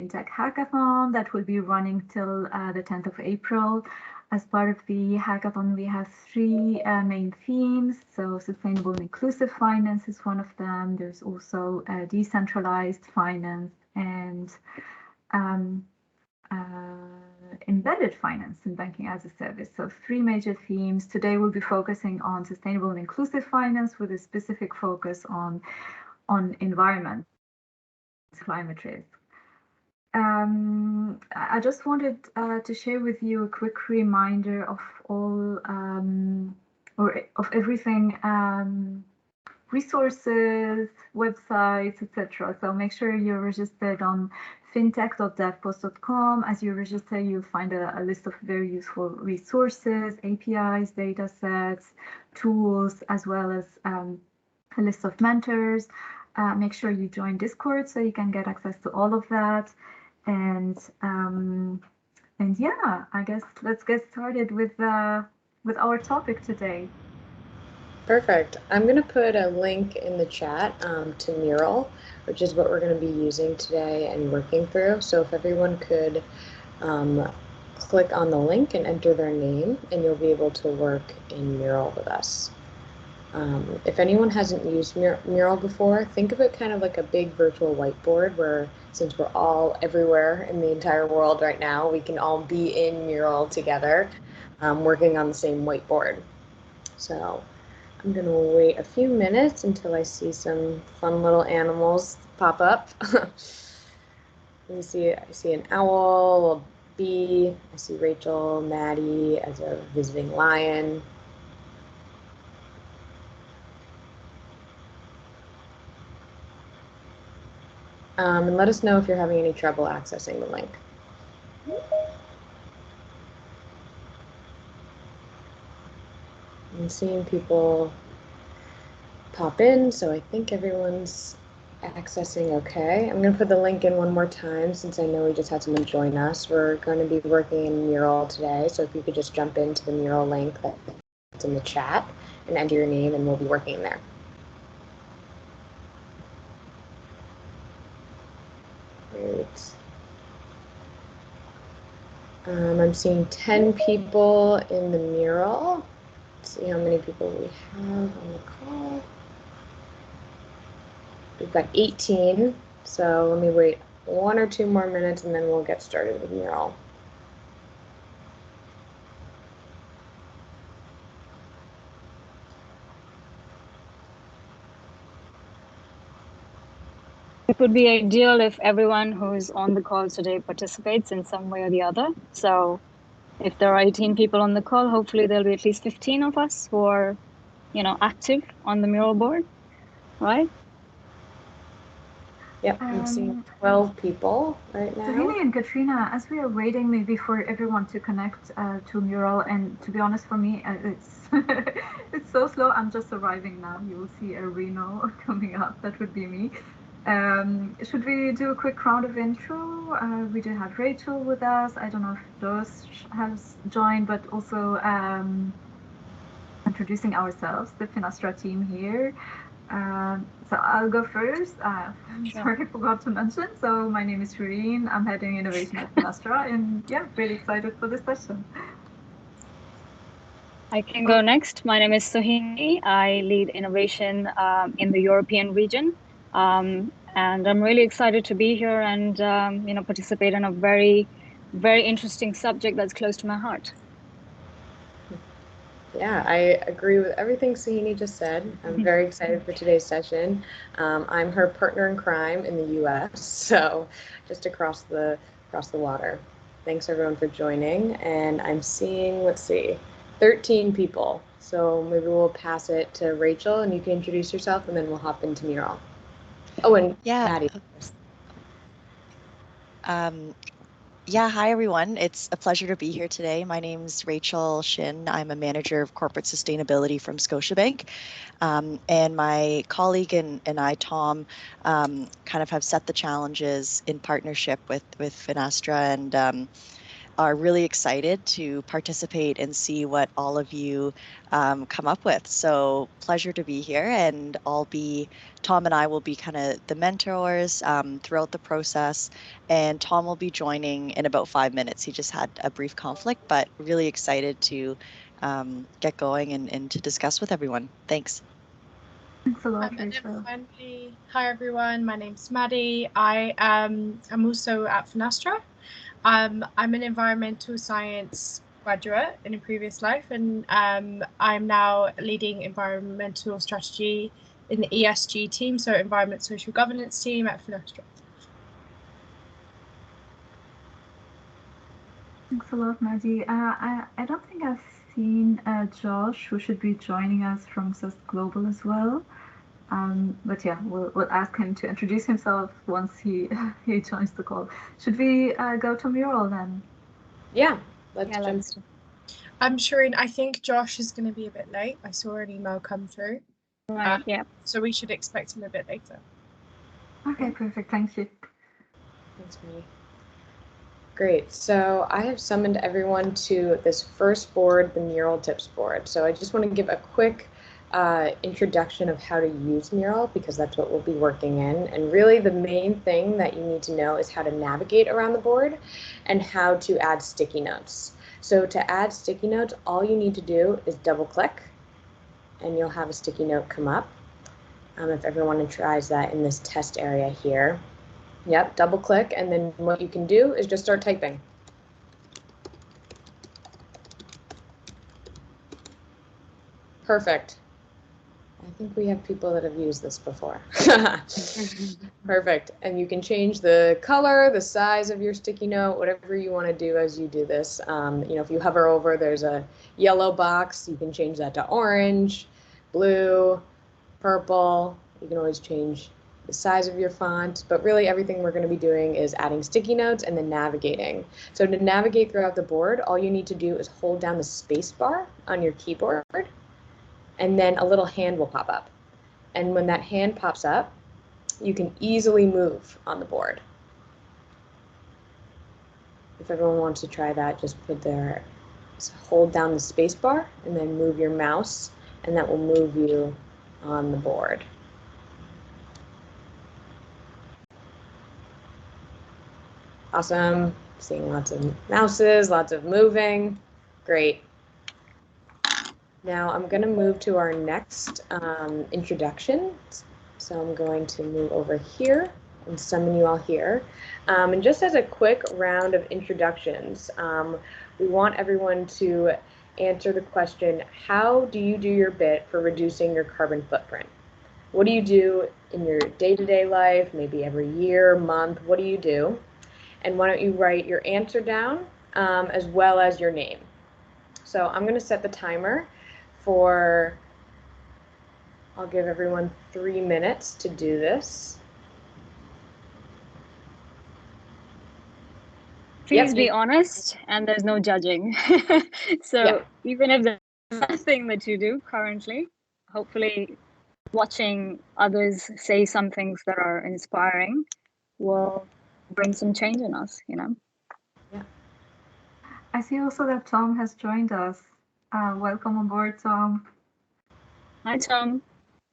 Tech Hackathon that will be running till the 10th of April. As part of the hackathon, we have three main themes. So sustainable and inclusive finance is one of them. There's also decentralized finance and embedded finance and banking as a service. So three major themes. Today we'll be focusing on sustainable and inclusive finance with a specific focus on environment, climate risk. I just wanted to share with you a quick reminder of all or of everything, resources, websites, etc. So make sure you're registered on fintech.devpost.com. As you register, you'll find a list of very useful resources, APIs, data sets, tools, as well as a list of mentors. Make sure you join Discord so you can get access to all of that. And yeah, I guess let's get started with our topic today. Perfect. I'm going to put a link in the chat to Mural, which is what we're going to be using today and working through. So if everyone could click on the link and enter their name, and you'll be able to work in Mural with us. If anyone hasn't used Mural before, think of it kind of like a big virtual whiteboard where, since we're all everywhere in the entire world right now, we can all be in Mural together, working on the same whiteboard. So I'm going to wait a few minutes until I see some fun little animals pop up. I see an owl, a bee, I see Rachel, Maddie as a visiting lion. And let us know if you're having any trouble accessing the link. I'm seeing people pop in, so I think everyone's accessing okay. I'm going to put the link in one more time since I know we just had someone join us. We're going to be working in Mural today, so if you could just jump into the Mural link that's in the chat and enter your name, and we'll be working there. Great. I'm seeing 10 people in the Mural. Let's see how many people we have on the call. We've got 18, so let me wait 1 or 2 more minutes and then we'll get started with Mural. It would be ideal if everyone who's on the call today participates in some way or the other. So if there are 18 people on the call, hopefully there'll be at least 15 of us who are, active on the Mural board, right? Yep, I'm seeing 12 people right now. Sohini and Katrina, as we are waiting maybe for everyone to connect to Mural, and to be honest, for me, it's it's so slow. I'm just arriving now. You will see a Reno coming up. That would be me. Should we do a quick round of intro? We do have Rachel with us. I don't know if Josh has joined, but also introducing ourselves, the Finastra team here. So I'll go first. Sorry, I forgot to mention. So my name is Shireen. I'm heading innovation at Finastra, and yeah, really excited for this session. I can go next. My name is Sohini. I lead innovation in the European region. And I'm really excited to be here and participate in a very, very interesting subject that's close to my heart. Yeah, I agree with everything Sohini just said. I'm very excited for today's session. I'm her partner in crime in the U.S., so just across the water. Thanks everyone for joining, and I'm seeing, let's see, 13 people. So maybe we'll pass it to Rachel, and you can introduce yourself, and then we'll hop into Mural. Oh, and yeah. Maddie. Yeah, hi everyone. It's a pleasure to be here today. My name's Rachel Shin. I'm a manager of corporate sustainability from Scotia Bank. And my colleague and I, Tom, kind of have set the challenges in partnership with Finastra. And are really excited to participate and see what all of you come up with. So pleasure to be here, and Tom and I will be kind of the mentors throughout the process, and Tom will be joining in about 5 minutes. He just had a brief conflict, but really excited to get going and to discuss with everyone. Thanks. Thanks a lot, And Rachel. finally, hi everyone, my name's Maddie. I'm also at Finastra. I'm an environmental science graduate in a previous life, and I'm now leading environmental strategy in the ESG team, so Environment Social Governance team at Finastra. Thanks a lot, Maddie. I don't think I've seen Josh, who should be joining us from SUS Global as well. But yeah, we'll ask him to introduce himself once he joins the call. Should we go to Mural then? Yeah, let's jump. I'm Shireen. I think Josh is going to be a bit late. I saw an email come through. Right, yeah. So we should expect him a bit later. Okay, perfect. Thank you. Thanks, Maddie. Great. So I have summoned everyone to this first board, the Mural Tips board. So I just want to give a quick introduction of how to use Mural, because that's what we'll be working in. And really the main thing that you need to know is how to navigate around the board and how to add sticky notes. So to add sticky notes, all you need to do is double click and you'll have a sticky note come up. If everyone tries that in this test area here. Yep, double click, and then what you can do is just start typing. Perfect. I think we have people that have used this before. Perfect. And you can change the color, the size of your sticky note, whatever you want to do as you do this. If you hover over, there's a yellow box. You can change that to orange, blue, purple. You can always change the size of your font, but really everything we're going to be doing is adding sticky notes and then navigating. So to navigate throughout the board, all you need to do is hold down the space bar on your keyboard, and then a little hand will pop up. And when that hand pops up, you can easily move on the board. If everyone wants to try that, just hold down the space bar and then move your mouse, and that will move you on the board. Awesome. Seeing lots of mouses, lots of moving. Great. Now I'm going to move to our next introduction. So I'm going to move over here and summon you all here. And just as a quick round of introductions, we want everyone to answer the question, how do you do your bit for reducing your carbon footprint? What do you do in your day-to-day life, maybe every year, month? What do you do? And why don't you write your answer down as well as your name. So I'm going to set the timer for, I'll give everyone 3 minutes to do this. Please be honest, and there's no judging. So even if there's nothing that you do currently, hopefully watching others say some things that are inspiring will bring some change in us, Yeah. I see also that Tom has joined us. Welcome on board, Tom. Hi, Tom.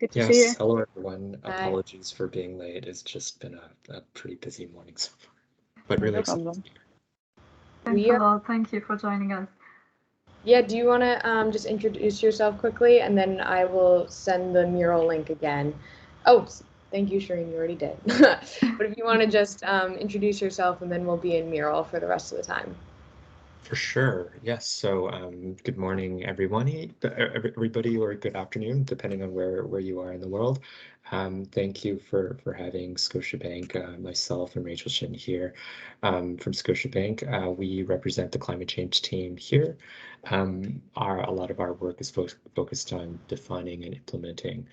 Good to see you. Yes, hello everyone. Hi. Apologies for being late. It's just been a pretty busy morning so far, but really excited to be here. Thanks a lot. Thank you for joining us. Yeah, do you want to just introduce yourself quickly, and then I will send the mural link again. Oh, thank you, Shireen, you already did. But if you want to just introduce yourself, and then we'll be in mural for the rest of the time. For sure, yes. So good morning, everybody, or good afternoon, depending on where you are in the world. Thank you for having Scotia Bank, myself and Rachel Shin here from Scotia Bank. We represent the climate change team here. A lot of our work is focused on defining and implementing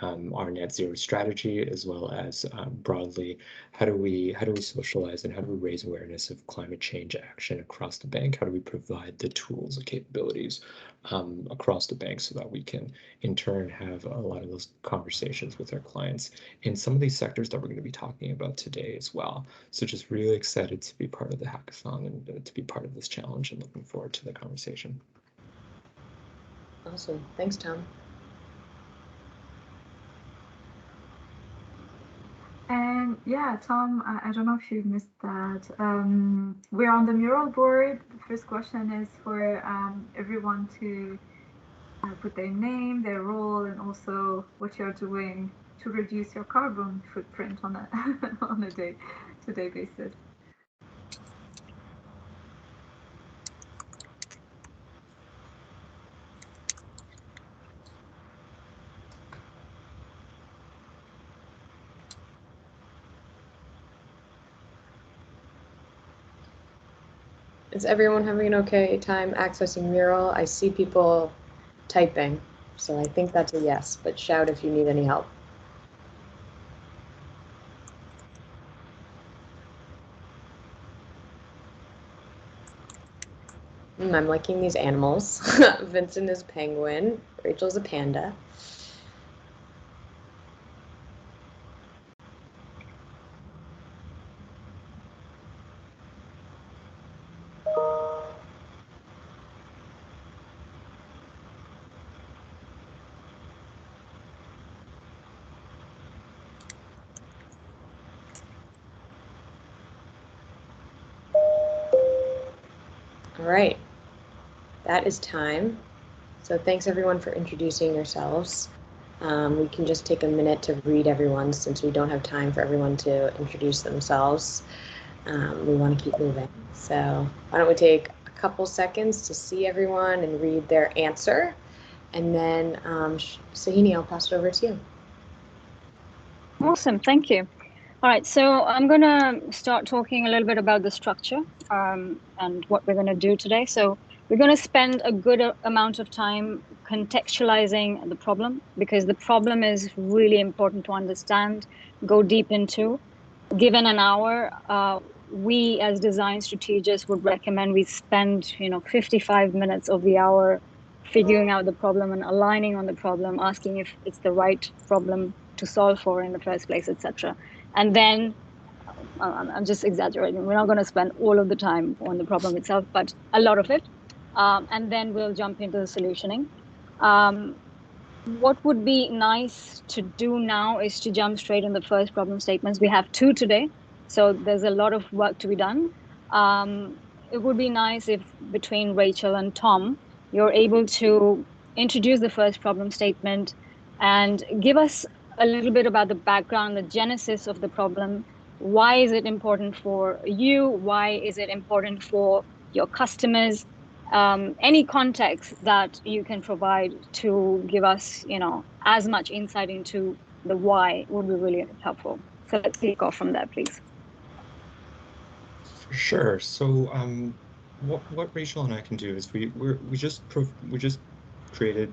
our net zero strategy, as well as broadly, how do we socialize and how do we raise awareness of climate change action across the bank? How do we provide the tools and capabilities across the bank so that we can in turn have a lot of those conversations with our clients in some of these sectors that we're going to be talking about today as well. So just really excited to be part of the hackathon and to be part of this challenge, and looking forward to the conversation. Awesome. Thanks, Tom. And yeah, Tom, I don't know if you missed that. We're on the mural board. The first question is for everyone to put their name, their role, and also what you're doing to reduce your carbon footprint on a on a day-to-day basis. Is everyone having an okay time accessing Mural? I see people typing, so I think that's a yes, but shout if you need any help. I'm liking these animals. Vincent is a penguin, Rachel's a panda. All right, that is time. So thanks everyone for introducing yourselves. We can just take a minute to read everyone since we don't have time for everyone to introduce themselves. We want to keep moving. So why don't we take a couple seconds to see everyone and read their answer. And then Sahini, I'll pass it over to you. Awesome, thank you. All right, so I'm going to start talking a little bit about the structure and what we're going to do today. So we're going to spend a good amount of time contextualizing the problem, because the problem is really important to understand, go deep into. Given an hour, we as design strategists would recommend we spend 55 minutes of the hour figuring out the problem and aligning on the problem, asking if it's the right problem to solve for in the first place, etc. And then, I'm just exaggerating, we're not going to spend all of the time on the problem itself, but a lot of it. And then we'll jump into the solutioning. What would be nice to do now is to jump straight in the first problem statements. We have 2 today, so there's a lot of work to be done. It would be nice if between Rachel and Tom, you're able to introduce the first problem statement and give us a little bit about the background, the genesis of the problem. Why is it important for you? Why is it important for your customers? Any context that you can provide to give us, as much insight into the why would be really helpful. So let's kick off from there, please. For sure. So what Rachel and I can do is we just created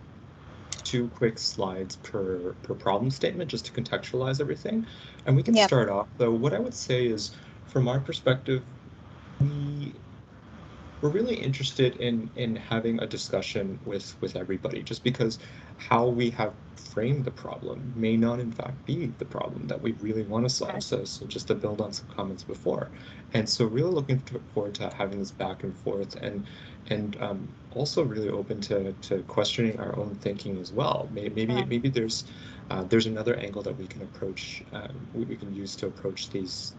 2 quick slides per problem statement just to contextualize everything, and we can start off. Though what I would say is, from our perspective, we're really interested in having a discussion with everybody, just because how we have framed the problem may not in fact be the problem that we really want to solve. So just to build on some comments before, and so really looking forward to having this back and forth, and also really open to questioning our own thinking as well. Maybe there's another angle that we can approach, we can use to approach these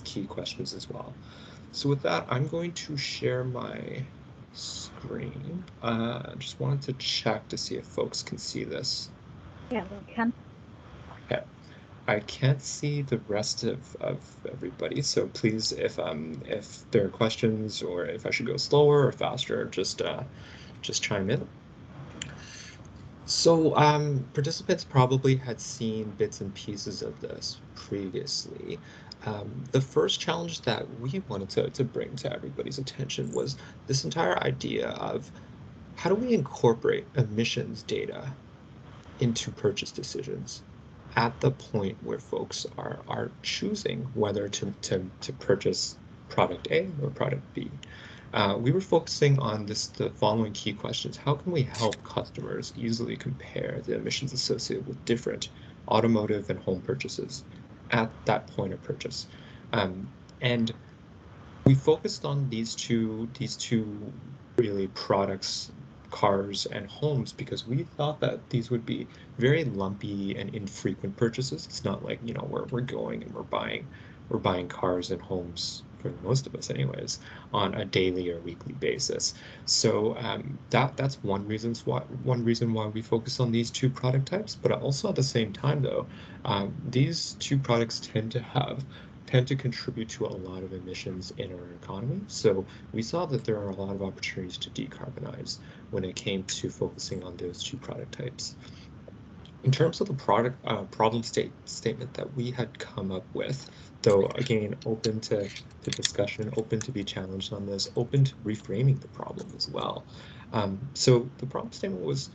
key questions as well. So with that, I'm going to share my screen. Just wanted to check to see if folks can see this. Yeah, we can. Okay. I can't see the rest of everybody, so please, if there are questions or if I should go slower or faster, just chime in. So participants probably had seen bits and pieces of this previously. The first challenge that we wanted to bring to everybody's attention was this entire idea of how do we incorporate emissions data into purchase decisions at the point where folks are choosing whether to purchase product A or product B. We were focusing on the following key questions. How can we help customers easily compare the emissions associated with different automotive and home purchases at that point of purchase. And we focused on these two really products, cars and homes, because we thought that these would be very lumpy and infrequent purchases. It's not like, you know, we're going and we're buying cars and homes, for most of us anyways, on a daily or weekly basis. So that's one reason why we focus on these two product types. But also at the same time, though, these two products tend to contribute to a lot of emissions in our economy. So we saw that there are a lot of opportunities to decarbonize when it came to focusing on those two product types. In terms of the problem statement that we had come up with, though, again, open to discussion, open to be challenged on this, open to reframing the problem as well. So the problem statement was,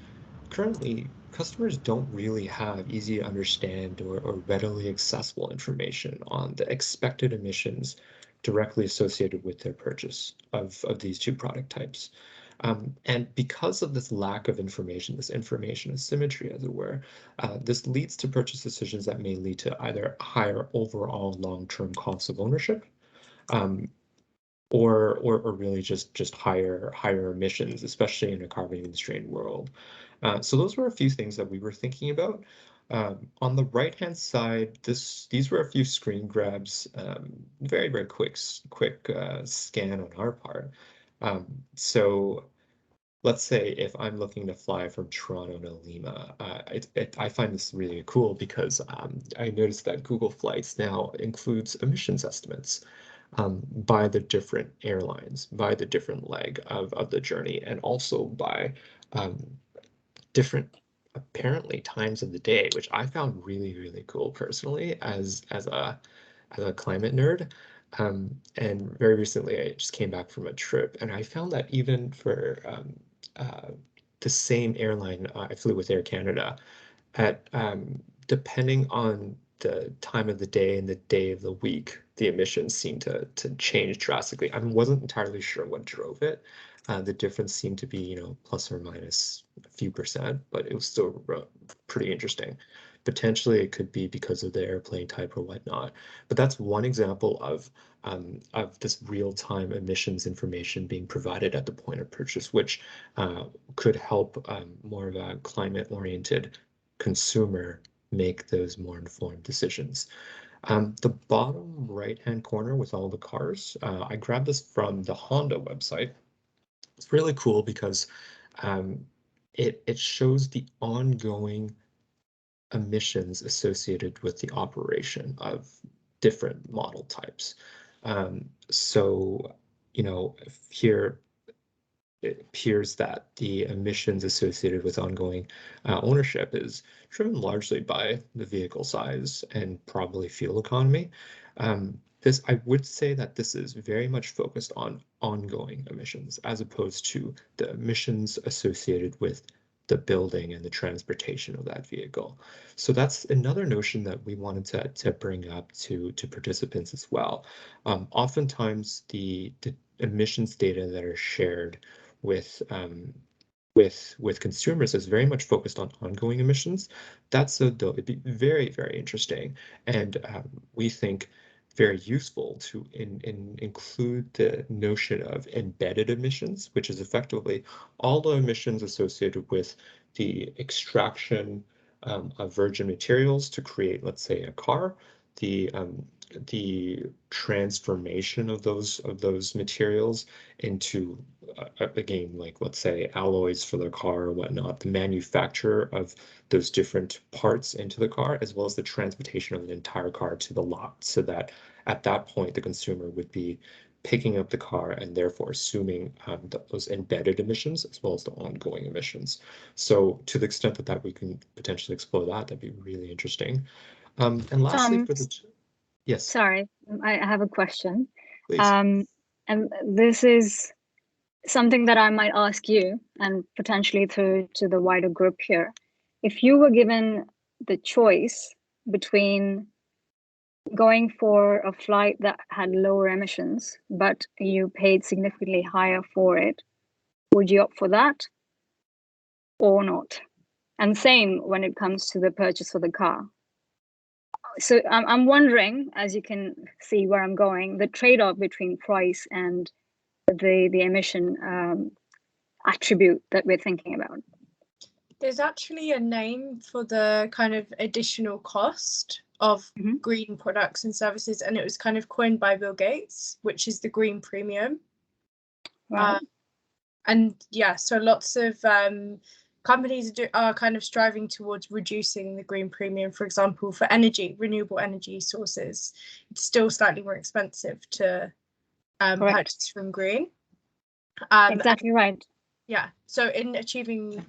currently, customers don't really have easy to understand or readily accessible information on the expected emissions directly associated with their purchase of these two product types. And because of this lack of information, this information asymmetry, as it were, this leads to purchase decisions that may lead to either higher overall long-term costs of ownership, or really just higher emissions, especially in a carbon constrained world. So those were a few things that we were thinking about. On the right-hand side, these were a few screen grabs, very quick scan on our part. So let's say if I'm looking to fly from Toronto to Lima, I find this really cool because I noticed that Google Flights now includes emissions estimates by the different airlines, by the different leg of the journey, and also by different, apparently, times of the day, which I found really cool personally as a climate nerd. And very recently, I just came back from a trip, and I found that even for the same airline, I flew with Air Canada, at depending on the time of the day and the day of the week, the emissions seemed to change drastically. I wasn't entirely sure what drove it. The difference seemed to be, you know, plus or minus a few percent, but it was still pretty interesting. Potentially, it could be because of the airplane type or whatnot. But that's one example of this real-time emissions information being provided at the point of purchase, which could help more of a climate-oriented consumer make those more informed decisions. The bottom right-hand corner with all the cars, I grabbed this from the Honda website. It's really cool because it shows the ongoing emissions associated with the operation of different model types. So, you know, here it appears that the emissions associated with ongoing ownership is driven largely by the vehicle size and probably fuel economy. I would say that this is very much focused on ongoing emissions as opposed to the emissions associated with the building and the transportation of that vehicle. So that's another notion that we wanted to bring up to participants as well. Oftentimes the emissions data that are shared with consumers is very much focused on ongoing emissions. That's though it'd be very interesting, and we think very useful to include the notion of embedded emissions, which is effectively all the emissions associated with the extraction of virgin materials to create, let's say, a car, the transformation of those materials into again, like, let's say, alloys for the car or whatnot, the manufacture of those different parts into the car, as well as the transportation of the entire car to the lot, so that at that point the consumer would be picking up the car and therefore assuming those embedded emissions as well as the ongoing emissions. So to the extent that we can potentially explore that, that'd be really interesting. And lastly, for the yes, sorry, I have a question. please. And this is something that I might ask you and potentially to the wider group here. If you were given the choice between going for a flight that had lower emissions, but you paid significantly higher for it, would you opt for that or not? And same when it comes to the purchase of the car. so I'm wondering, as you can see where I'm going, the trade-off between price and the emission attribute that we're thinking about. There's actually a name for the kind of additional cost of green products and services, and it was kind of coined by Bill Gates, which is the green premium. Right. And yeah, so lots of companies are kind of striving towards reducing the green premium. For example, for energy, renewable energy sources, it's still slightly more expensive to purchase from green. Exactly right. Yeah, so in achieving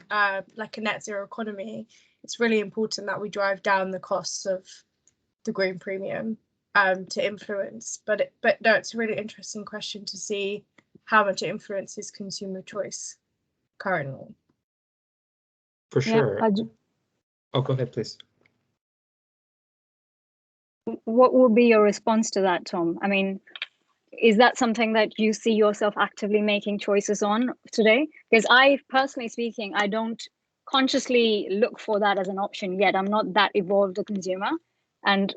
like a net zero economy, it's really important that we drive down the costs of the green premium to influence. But no, it's a really interesting question to see how much it influences consumer choice currently. For sure. Yeah. Oh, go ahead, please. What would be your response to that, Tom? I mean, is that something that you see yourself actively making choices on today? Because I, personally speaking, I don't consciously look for that as an option yet. I'm not that evolved a consumer, and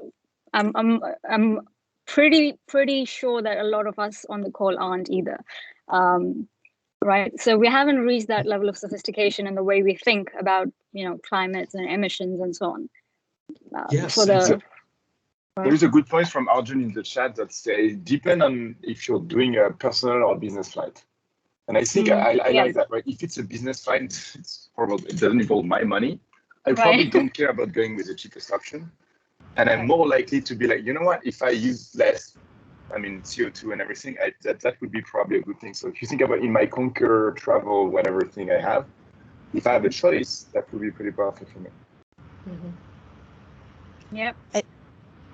I'm pretty sure that a lot of us on the call aren't either. Right, so we haven't reached that level of sophistication in the way we think about, you know, climates and emissions and so on. Yes, Right. there is a good point from Arjun in the chat that says, depend on if you're doing a personal or business flight. And I think I like that, right? If it's a business flight, it's probably, it doesn't involve my money. I probably don't care about going with the cheapest option. And I'm more likely to be like, you know what, if I use less, I mean, CO2 and everything, that would be probably a good thing. So if you think about in my Conquer, travel, whatever thing I have, if I have a choice, that would be pretty powerful for me. Yep.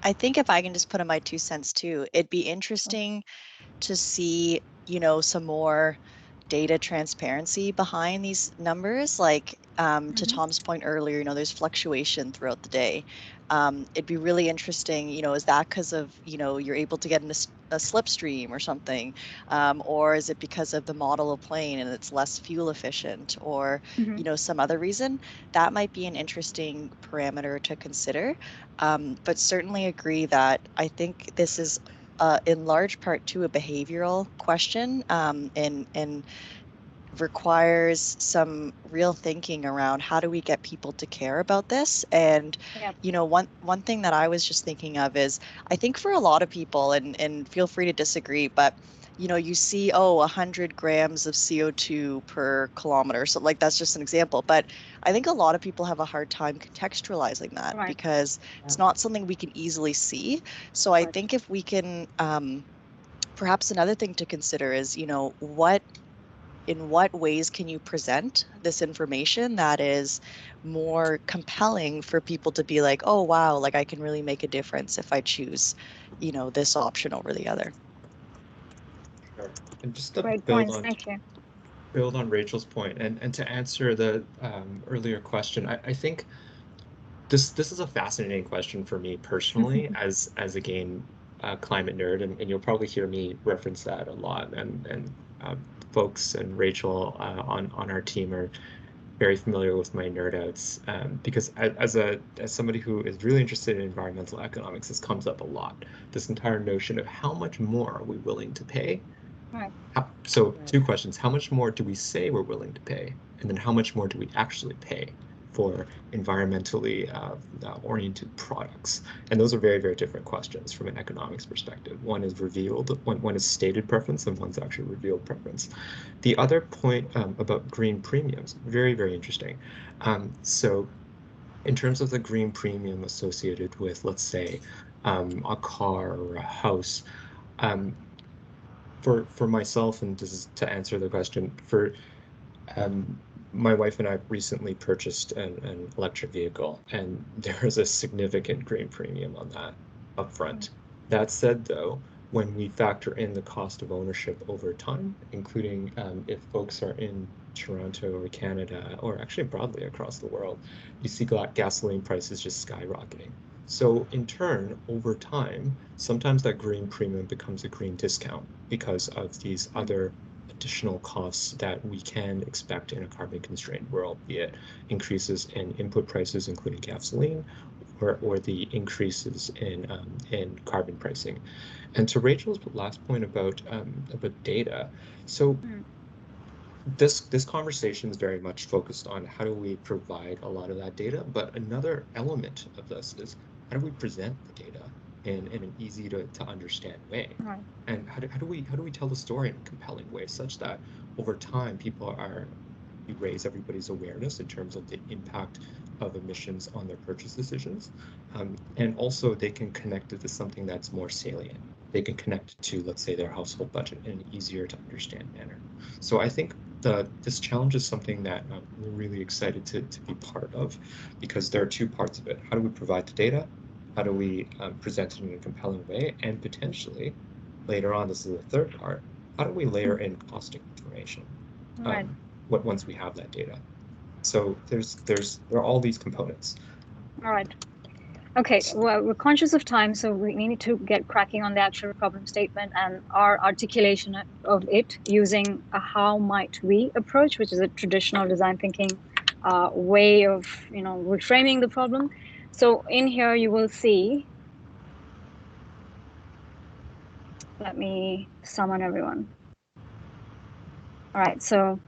I think if I can just put in my 2 cents too, it'd be interesting to see, you know, some more data transparency behind these numbers. Like to Tom's point earlier, you know, there's fluctuation throughout the day. It'd be really interesting, you know, is that because of, you know, you're able to get in a slipstream or something? Or is it because of the model of plane and it's less fuel efficient, or, you know, some other reason? That might be an interesting parameter to consider. But certainly agree that I think this is in large part to a behavioral question, and requires some real thinking around how do we get people to care about this. And you know, one thing that I was just thinking of is, I think for a lot of people, and feel free to disagree, but you know, you see, 100 grams of CO2 per kilometer, so like that's just an example, but I think a lot of people have a hard time contextualizing that because it's not something we can easily see. So I think if we can, perhaps another thing to consider is, you know, in what ways can you present this information that is more compelling for people to be like, oh, wow, like I can really make a difference if I choose, you know, this option over the other. Sure. And just to build on Rachel's point, and to answer the earlier question, I think this is a fascinating question for me personally, as again, climate nerd, and you'll probably hear me reference that a lot, and folks and Rachel on our team are very familiar with my nerd outs, because as somebody who is really interested in environmental economics, this comes up a lot. This entire notion of how much more are we willing to pay? So 2 questions: how much more do we say we're willing to pay, and then how much more do we actually pay for environmentally oriented products? And those are very, very different questions from an economics perspective. One is revealed, one is stated preference, and one's actually revealed preference. The other point about green premiums, very, very interesting. So in terms of the green premium associated with, let's say, a car or a house, for myself, and this is to answer the question, for my wife and I recently purchased an electric vehicle, and there is a significant green premium on that upfront. That said, though, when we factor in the cost of ownership over time, including if folks are in Toronto or Canada, or actually broadly across the world, you see gasoline prices just skyrocketing. So in turn, over time, sometimes that green premium becomes a green discount because of these other additional costs that we can expect in a carbon constrained world, be it increases in input prices, including gasoline, or the increases in carbon pricing. And to Rachel's last point about data, so this conversation is very much focused on how do we provide a lot of that data, but another element of this is how do we present the data in an easy to understand way, Right. and how do we tell the story in a compelling way such that over time we raise everybody's awareness in terms of the impact of emissions on their purchase decisions, and also they can connect it to something that's more salient. They can connect it to, let's say, their household budget in an easier to understand manner. So I think this challenge is something that we're really excited to be part of, because there are two parts of it. How do we provide the data? How do we present it in a compelling way? And potentially, later on, this is the third part, how do we layer in costing information? Right. Once we have that data. So there are all these components. All right. Okay, well, we're conscious of time, so we need to get cracking on the actual problem statement and our articulation of it using a how might we approach, which is a traditional design thinking way of, reframing the problem. So in here you will see, let me summon everyone. All right, so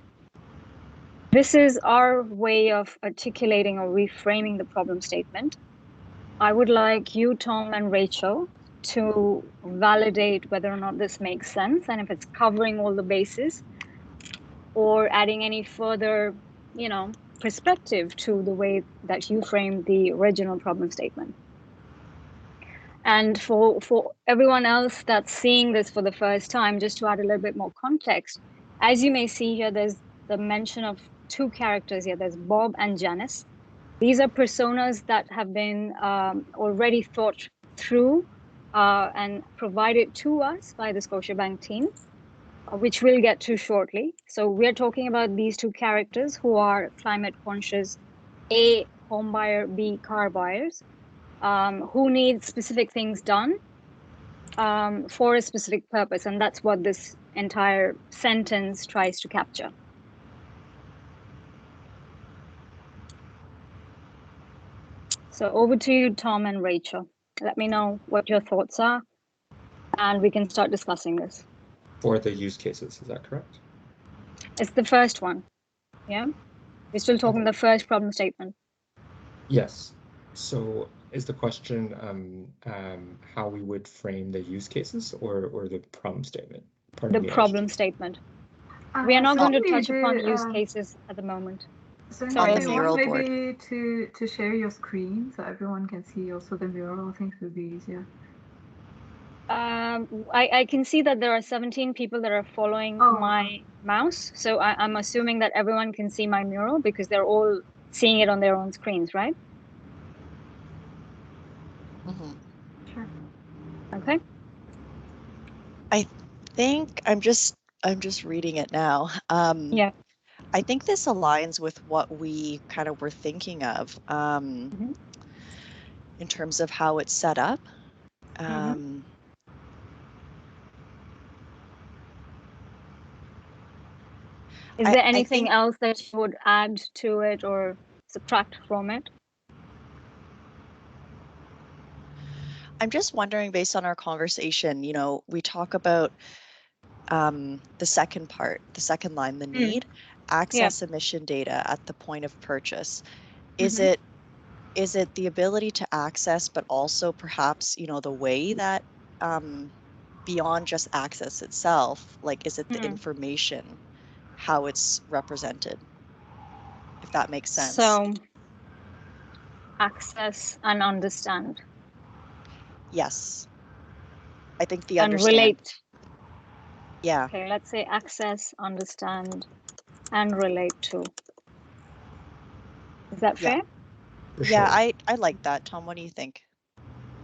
this is our way of articulating or reframing the problem statement. I would like you, Tom, and Rachel to validate whether or not this makes sense and if it's covering all the bases or adding any further, perspective to the way that you framed the original problem statement. And for everyone else that's seeing this for the first time, just to add a little bit more context, as you may see here, there's the mention of two characters here. There's Bob and Janice. These are personas that have been already thought through and provided to us by the Scotia Bank team, which we'll get to shortly. So we're talking about these two characters who are climate conscious, A, home buyer, B, car buyers, who need specific things done for a specific purpose. And that's what this entire sentence tries to capture. So over to you, Tom and Rachel. Let me know what your thoughts are, and we can start discussing this. For the use cases, is that correct? It's the first one, yeah? We're still talking the first problem statement. Yes. So is the question how we would frame the use cases or the problem statement? The problem statement. We are not going to touch upon use cases at the moment. So on the if you mural want board. maybe to share your screen so everyone can see also the mural, I think it would be easier. I can see that there are 17 people that are following my mouse. So I'm assuming that everyone can see my mural because they're all seeing it on their own screens, right? Mm-hmm. Sure. Okay. I think I'm just reading it now. Yeah. I think this aligns with what we kind of were thinking of in terms of how it's set up. Is there anything else that you would add to it or subtract from it? I'm just wondering, based on our conversation, we talk about the second part, the second line, the need, access emission data at the point of purchase. Is it the ability to access, but also perhaps, the way that beyond just access itself, like, is it the information, how it's represented, if that makes sense? So access and understand. Yes. I think the and understand. Relate. Yeah. Okay, let's say access, understand, and relate to. Is that fair? Yeah, I like that. Tom, what do you think?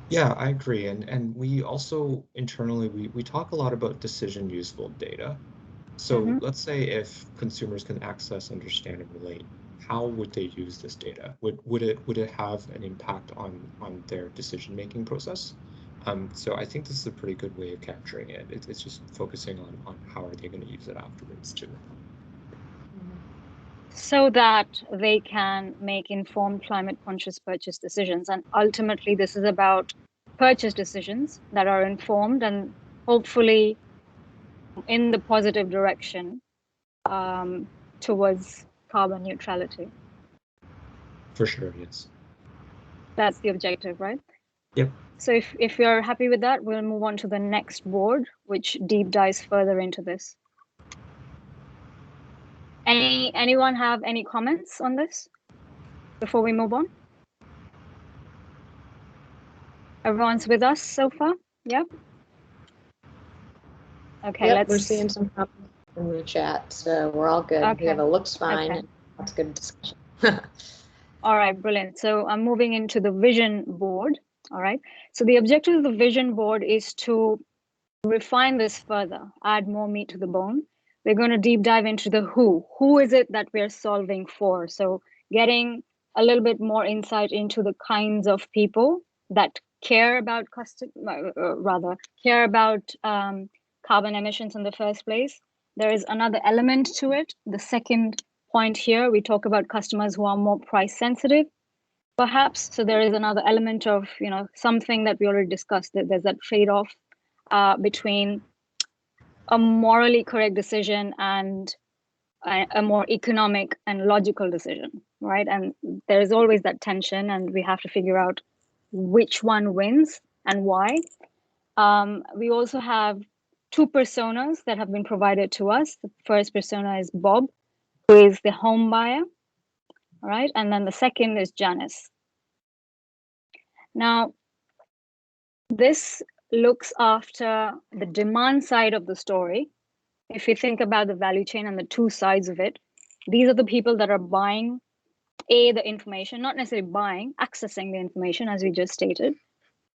Yeah, I agree. And we also internally, we talk a lot about decision useful data. So let's say if consumers can access, understand, and relate, how would they use this data? Would it have an impact on their decision-making process? So I think this is a pretty good way of capturing it. It's just focusing on how are they going to use it afterwards too. so that they can make informed climate conscious purchase decisions. And ultimately, this is about purchase decisions that are informed and hopefully in the positive direction towards carbon neutrality. For sure, yes. That's the objective, right? Yep. So if you're happy with that, we'll move on to the next board, which deep dives further into this. Anyone have any comments on this before we move on? Everyone's with us so far? Yep. Okay, yep, we're seeing some comments in the chat, so we're all good. Okay. We have a looks fine. Okay. That's good discussion. All right, brilliant. So I'm moving into the vision board. All right. So the objective of the vision board is to refine this further, add more meat to the bone. We're going to deep dive into the who. Who is it that we're solving for? So getting a little bit more insight into the kinds of people that care about care about carbon emissions in the first place. There is another element to it. The second point here, we talk about customers who are more price sensitive, perhaps. So there is another element of, something that we already discussed, that there's that trade-off between a morally correct decision and a more economic and logical decision, right? And there's always that tension, and we have to figure out which one wins and why. We also have two personas that have been provided to us. The first persona is Bob, who is the home buyer, right? And then the second is Janice. Now, this looks after the demand side of the story. If you think about the value chain and the two sides of it, these are the people that are buying the information, not necessarily buying, accessing the information, as we just stated,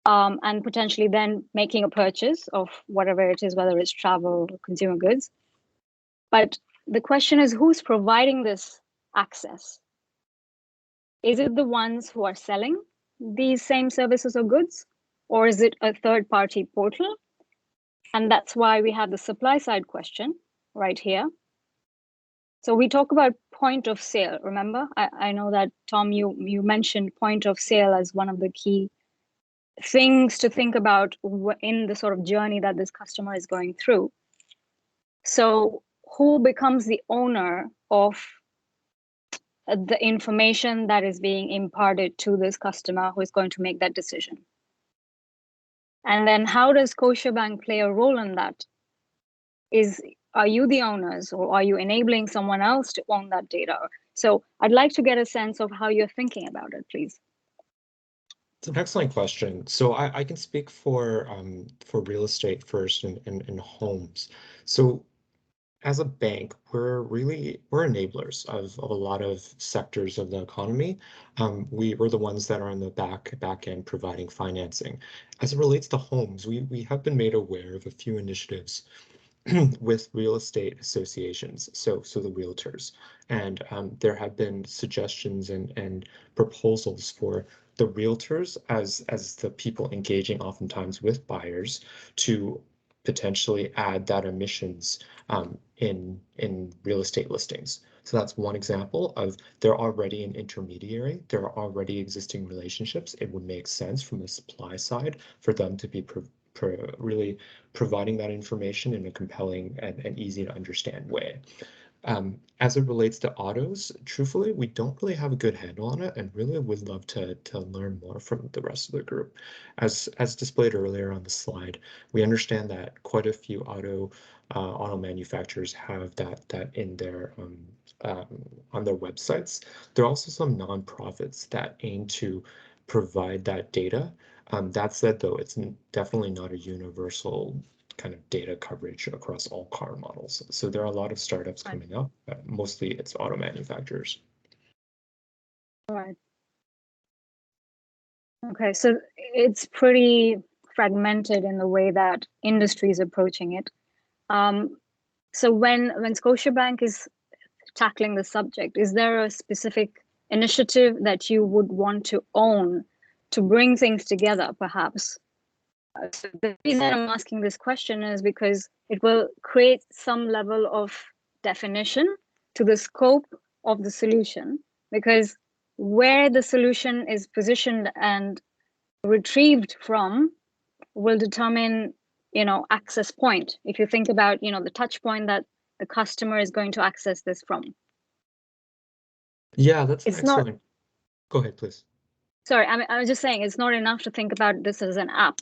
and potentially then making a purchase of whatever it is, whether it's travel or consumer goods. But the question is, who's providing this access? Is it the ones who are selling these same services or goods, or is it a third-party portal? And that's why we have the supply side question right here. So we talk about point of sale. Remember, I know that, Tom, you mentioned point of sale as one of the key things to think about in the sort of journey that this customer is going through. So who becomes the owner of the information that is being imparted to this customer who is going to make that decision? And then how does Scotia Bank play a role in that? Are you the owners, or are you enabling someone else to own that data? So I'd like to get a sense of how you're thinking about it, please. It's an excellent question. So I can speak for real estate first and homes. So as a bank, we're enablers of a lot of sectors of the economy. We're the ones that are on the back end providing financing. As it relates to homes, we have been made aware of a few initiatives with real estate associations, so the realtors, and there have been suggestions and proposals for the realtors as the people engaging oftentimes with buyers to potentially add that emissions in real estate listings. So that's one example of they're already an intermediary, there are already existing relationships. It would make sense from the supply side for them to be really providing that information in a compelling and easy to understand way. As it relates to autos, truthfully, we don't really have a good handle on it, and really would love to learn more from the rest of the group. As displayed earlier on the slide, we understand that quite a few auto manufacturers have that in their on their websites. There are also some nonprofits that aim to provide that data. That said, though, it's definitely not a universal kind of data coverage across all car models. So there are a lot of startups coming up, but mostly it's auto manufacturers. All right. Okay, so it's pretty fragmented in the way that industry is approaching it. So when Scotiabank is tackling the subject, is there a specific initiative that you would want to own to bring things together, perhaps? So the reason I'm asking this question is because it will create some level of definition to the scope of the solution, because where the solution is positioned and retrieved from will determine, access point. If you think about, the touch point that the customer is going to access this from. Yeah, that's It's excellent. not. Go ahead, please. Sorry, I was just saying it's not enough to think about this as an app.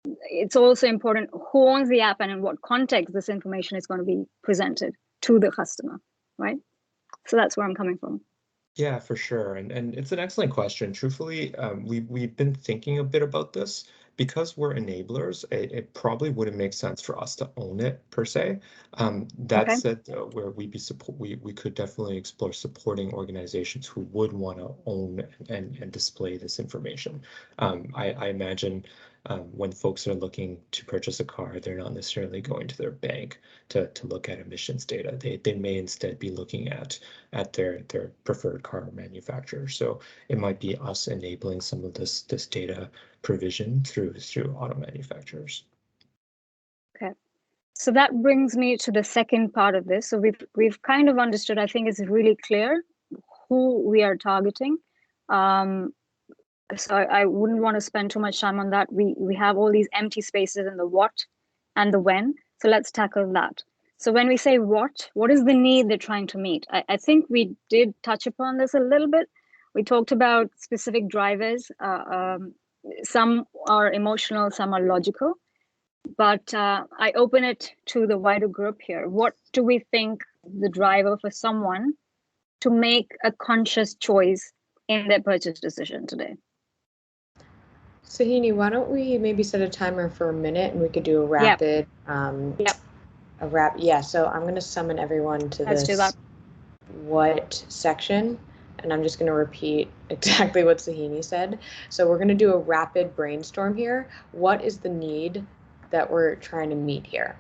It's also important who owns the app and in what context this information is going to be presented to the customer, right? So that's where I'm coming from. Yeah, for sure. And it's an excellent question. Truthfully, we've been thinking a bit about this. Because we're enablers, it probably wouldn't make sense for us to own it per se. That Okay. said, though, where we could definitely explore supporting organizations who would want to own and display this information. I imagine when folks are looking to purchase a car, they're not necessarily going to their bank to look at emissions data. They may instead be looking at their preferred car manufacturer. So it might be us enabling some of this data provision through auto manufacturers. Okay. So that brings me to the second part of this. So we've kind of understood, I think it's really clear who we are targeting. So I wouldn't want to spend too much time on that. We have all these empty spaces in the what and the when. So let's tackle that. So when we say what is the need they're trying to meet? I think we did touch upon this a little bit. We talked about specific drivers. Some are emotional, some are logical. But I open it to the wider group here. What do we think the driver for someone to make a conscious choice in their purchase decision today? Sahini, why don't we maybe set a timer for a minute and we could do a rapid, yeah, so I'm going to summon everyone to Let's do this that. what section, and I'm just going to repeat exactly what Sahini said. So we're going to do a rapid brainstorm here. What is the need that we're trying to meet here?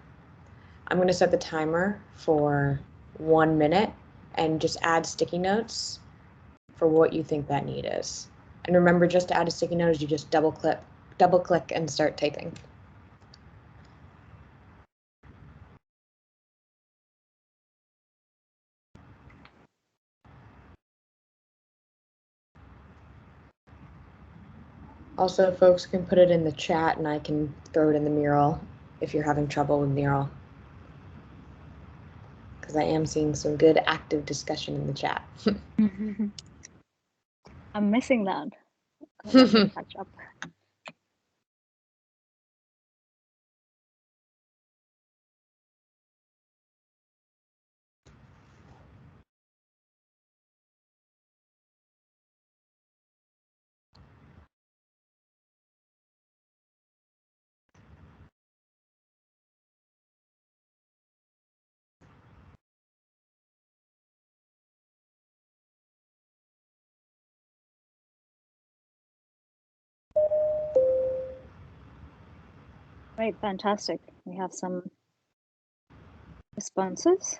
I'm going to set the timer for 1 minute and just add sticky notes for what you think that need is. And remember, just to add a sticky note is you just double click and start typing. Also, folks can put it in the chat and I can throw it in the mural if you're having trouble with mural. Because I am seeing some good active discussion in the chat. I'm missing that. I'll have to catch up. Right, fantastic. We have some responses.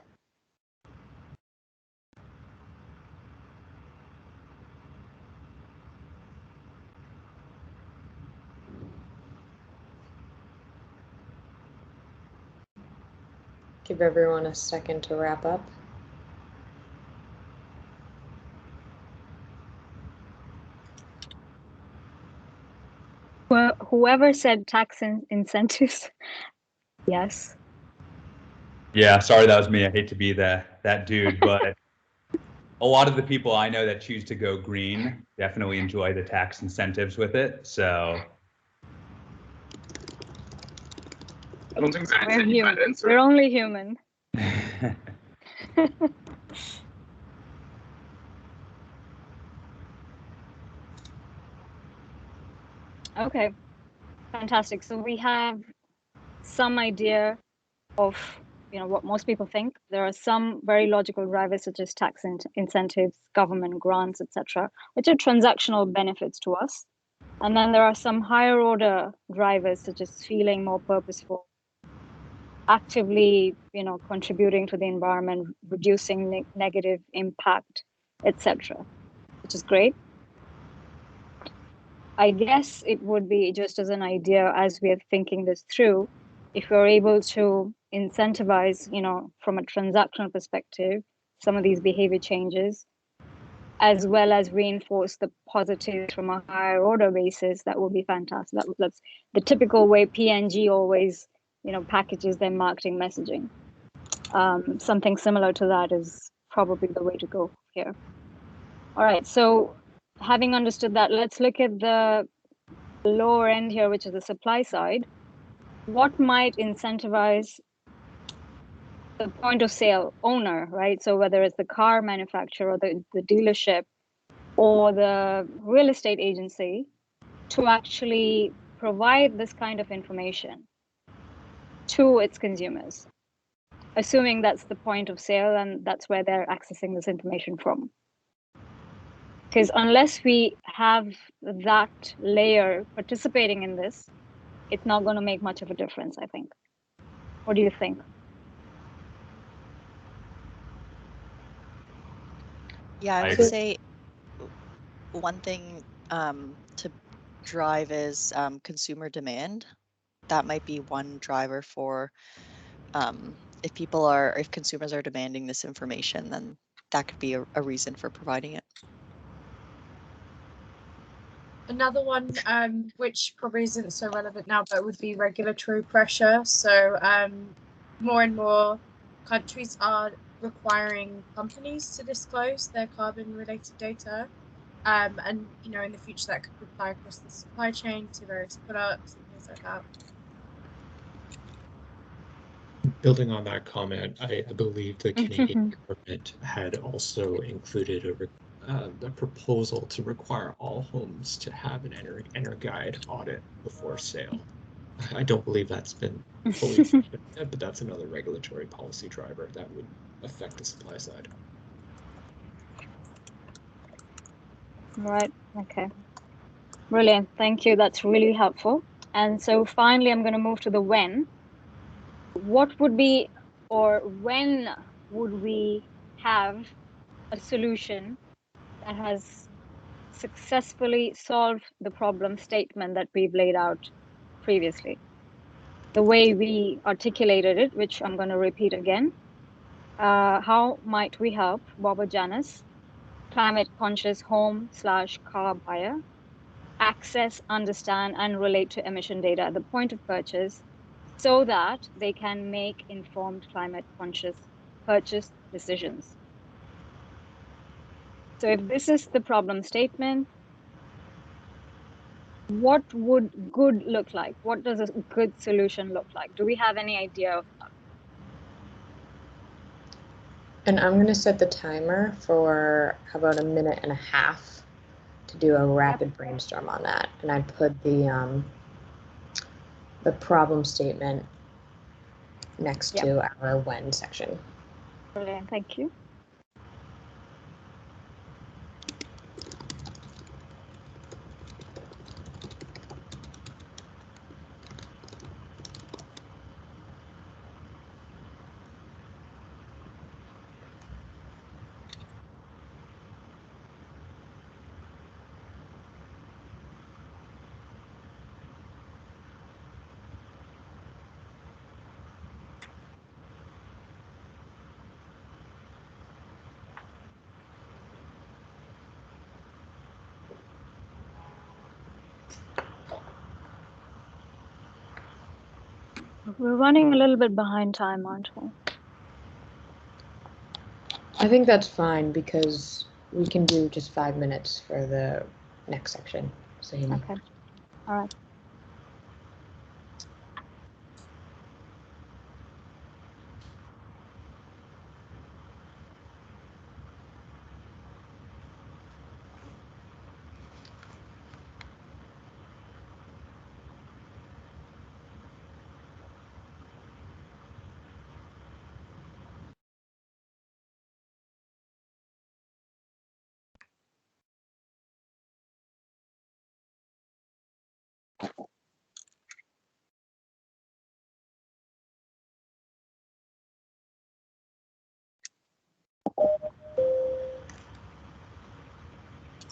Give everyone a second to wrap up. Well, whoever said tax incentives, yes. Yeah, sorry, that was me. I hate to be that dude, but a lot of the people I know that choose to go green definitely enjoy the tax incentives with it. So I don't think there is any bad answer. We're only human. Okay, fantastic. So we have some idea of what most people think. There are some very logical drivers such as tax incentives, government grants, etc., which are transactional benefits to us. And then there are some higher order drivers such as feeling more purposeful, actively contributing to the environment, reducing negative impact, etc., which is great. I guess it would be just as an idea as we are thinking this through, if we're able to incentivize, from a transactional perspective, some of these behavior changes, as well as reinforce the positives from a higher order basis, that will be fantastic. That's the typical way P&G always, packages their marketing messaging. Something similar to that is probably the way to go here. All right, so having understood that, let's look at the lower end here, which is the supply side. What might incentivize the point of sale owner, right? So whether it's the car manufacturer or the dealership or the real estate agency to actually provide this kind of information to its consumers, assuming that's the point of sale and that's where they're accessing this information from. Because unless we have that layer participating in this, it's not going to make much of a difference, I think. What do you think? Yeah, I would say one thing to drive is consumer demand. That might be one driver for if consumers are demanding this information, then that could be a reason for providing it. Another one, which probably isn't so relevant now, but would be regulatory pressure. So more and more countries are requiring companies to disclose their carbon-related data. And, in the future, that could apply across the supply chain to various products and things like that. Building on that comment, I believe the Canadian government had also included a proposal to require all homes to have an Energuide audit before sale. I don't believe that's been fully implemented yet, but that's another regulatory policy driver that would affect the supply side. Right, okay. Brilliant, thank you. That's really helpful. And so finally, I'm going to move to the when. What would be, or when would we have a solution that has successfully solved the problem statement that we've laid out previously? The way we articulated it, which I'm going to repeat again. How might we help Bob or Janice, climate conscious home/car buyer, access, understand, and relate to emission data at the point of purchase so that they can make informed climate conscious purchase decisions? So if this is the problem statement, what would good look like? What does a good solution look like? Do we have any idea of that? And I'm going to set the timer for about 1.5 minutes to do a rapid brainstorm on that. And I put the problem statement next to our when section. Brilliant, thank you. We're running a little bit behind time, aren't we? I think that's fine because we can do just 5 minutes for the next section. So okay, all right.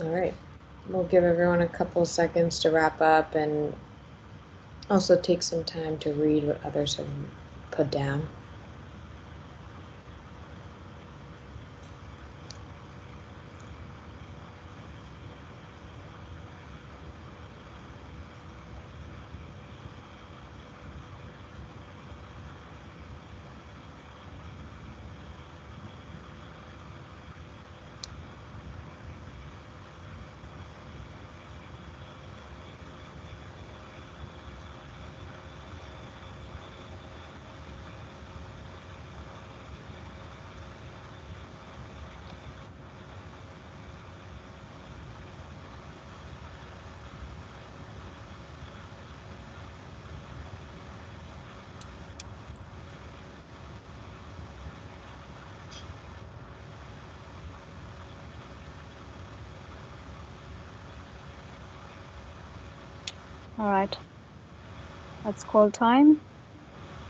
All right, we'll give everyone a couple seconds to wrap up and also take some time to read what others have put down. All right. Let's call time.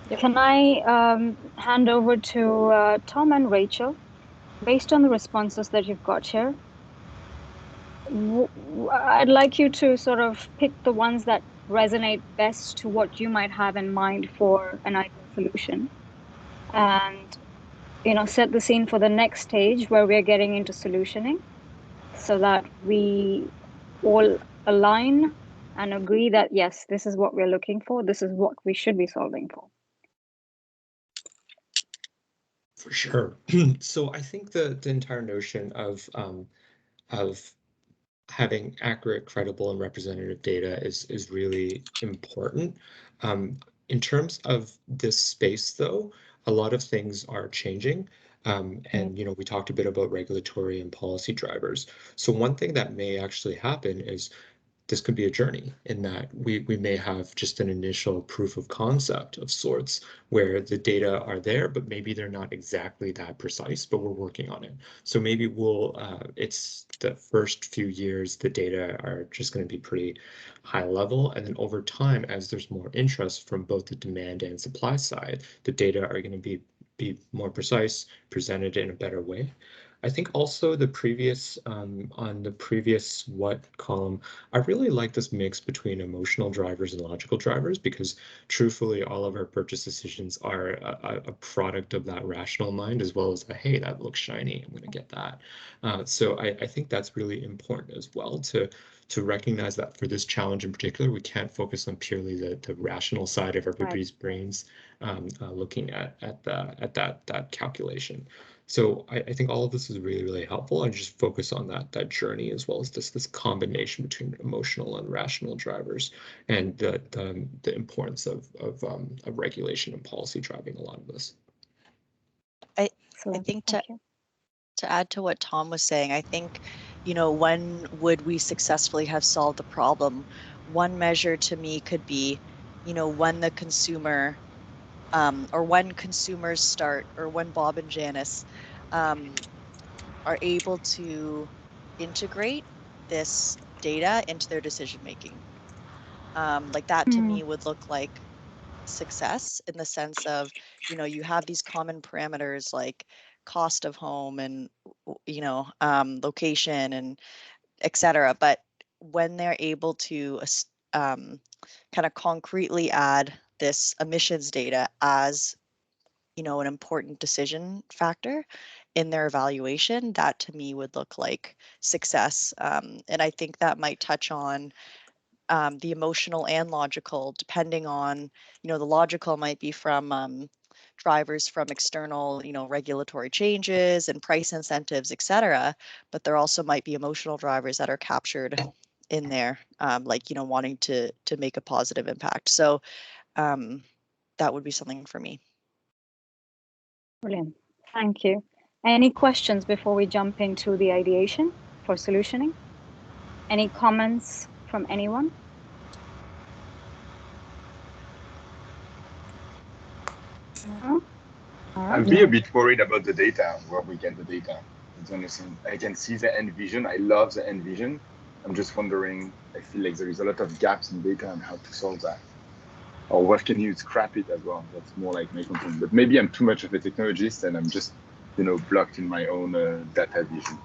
Yep. Can I hand over to Tom and Rachel? Based on the responses that you've got here, I'd like you to sort of pick the ones that resonate best to what you might have in mind for an ideal solution, and set the scene for the next stage where we're getting into solutioning, so that we all align and agree that yes, this is what we're looking for, this is what we should be solving for. For sure. So I think the entire notion of having accurate, credible, and representative data is really important. In terms of this space, though, a lot of things are changing. And we talked a bit about regulatory and policy drivers. So one thing that may actually happen is this could be a journey in that we may have just an initial proof of concept of sorts where the data are there, but maybe they're not exactly that precise, but we're working on it. So maybe it's the first few years, the data are just going to be pretty high level. And then over time, as there's more interest from both the demand and supply side, the data are going to be more precise, presented in a better way. I think also on the previous what column, I really like this mix between emotional drivers and logical drivers because truthfully, all of our purchase decisions are a product of that rational mind as well as hey, that looks shiny, I'm going to get that. So I think that's really important as well to recognize that for this challenge in particular, we can't focus on purely the rational side of everybody's brains looking at that calculation. So I think all of this is really, really helpful and just focus on that journey as well as this combination between emotional and rational drivers and the importance of regulation and policy driving a lot of this. I think to add to what Tom was saying, I think, when would we successfully have solved the problem? One measure to me could be, when the consumer or when consumers start, or when Bob and Janice are able to integrate this data into their decision making. Like that to me would look like success in the sense of, you have these common parameters like cost of home and, location and et cetera. But when they're able to kind of concretely add this emissions data as an important decision factor in their evaluation, that to me would look like success. And I think that might touch on the emotional and logical, depending on, the logical might be from drivers from external, regulatory changes and price incentives, et cetera. But there also might be emotional drivers that are captured in there, like, wanting to make a positive impact. So that would be something for me. Brilliant. Thank you. Any questions before we jump into the ideation for solutioning? Any comments from anyone? No? I'd be a bit worried about the data, where we get the data. I can see the end vision. I love the end vision. I'm just wondering, I feel like there is a lot of gaps in data and how to solve that. Or where can you scrap it as well? That's more like my concern. But maybe I'm too much of a technologist and I'm just, blocked in my own data vision.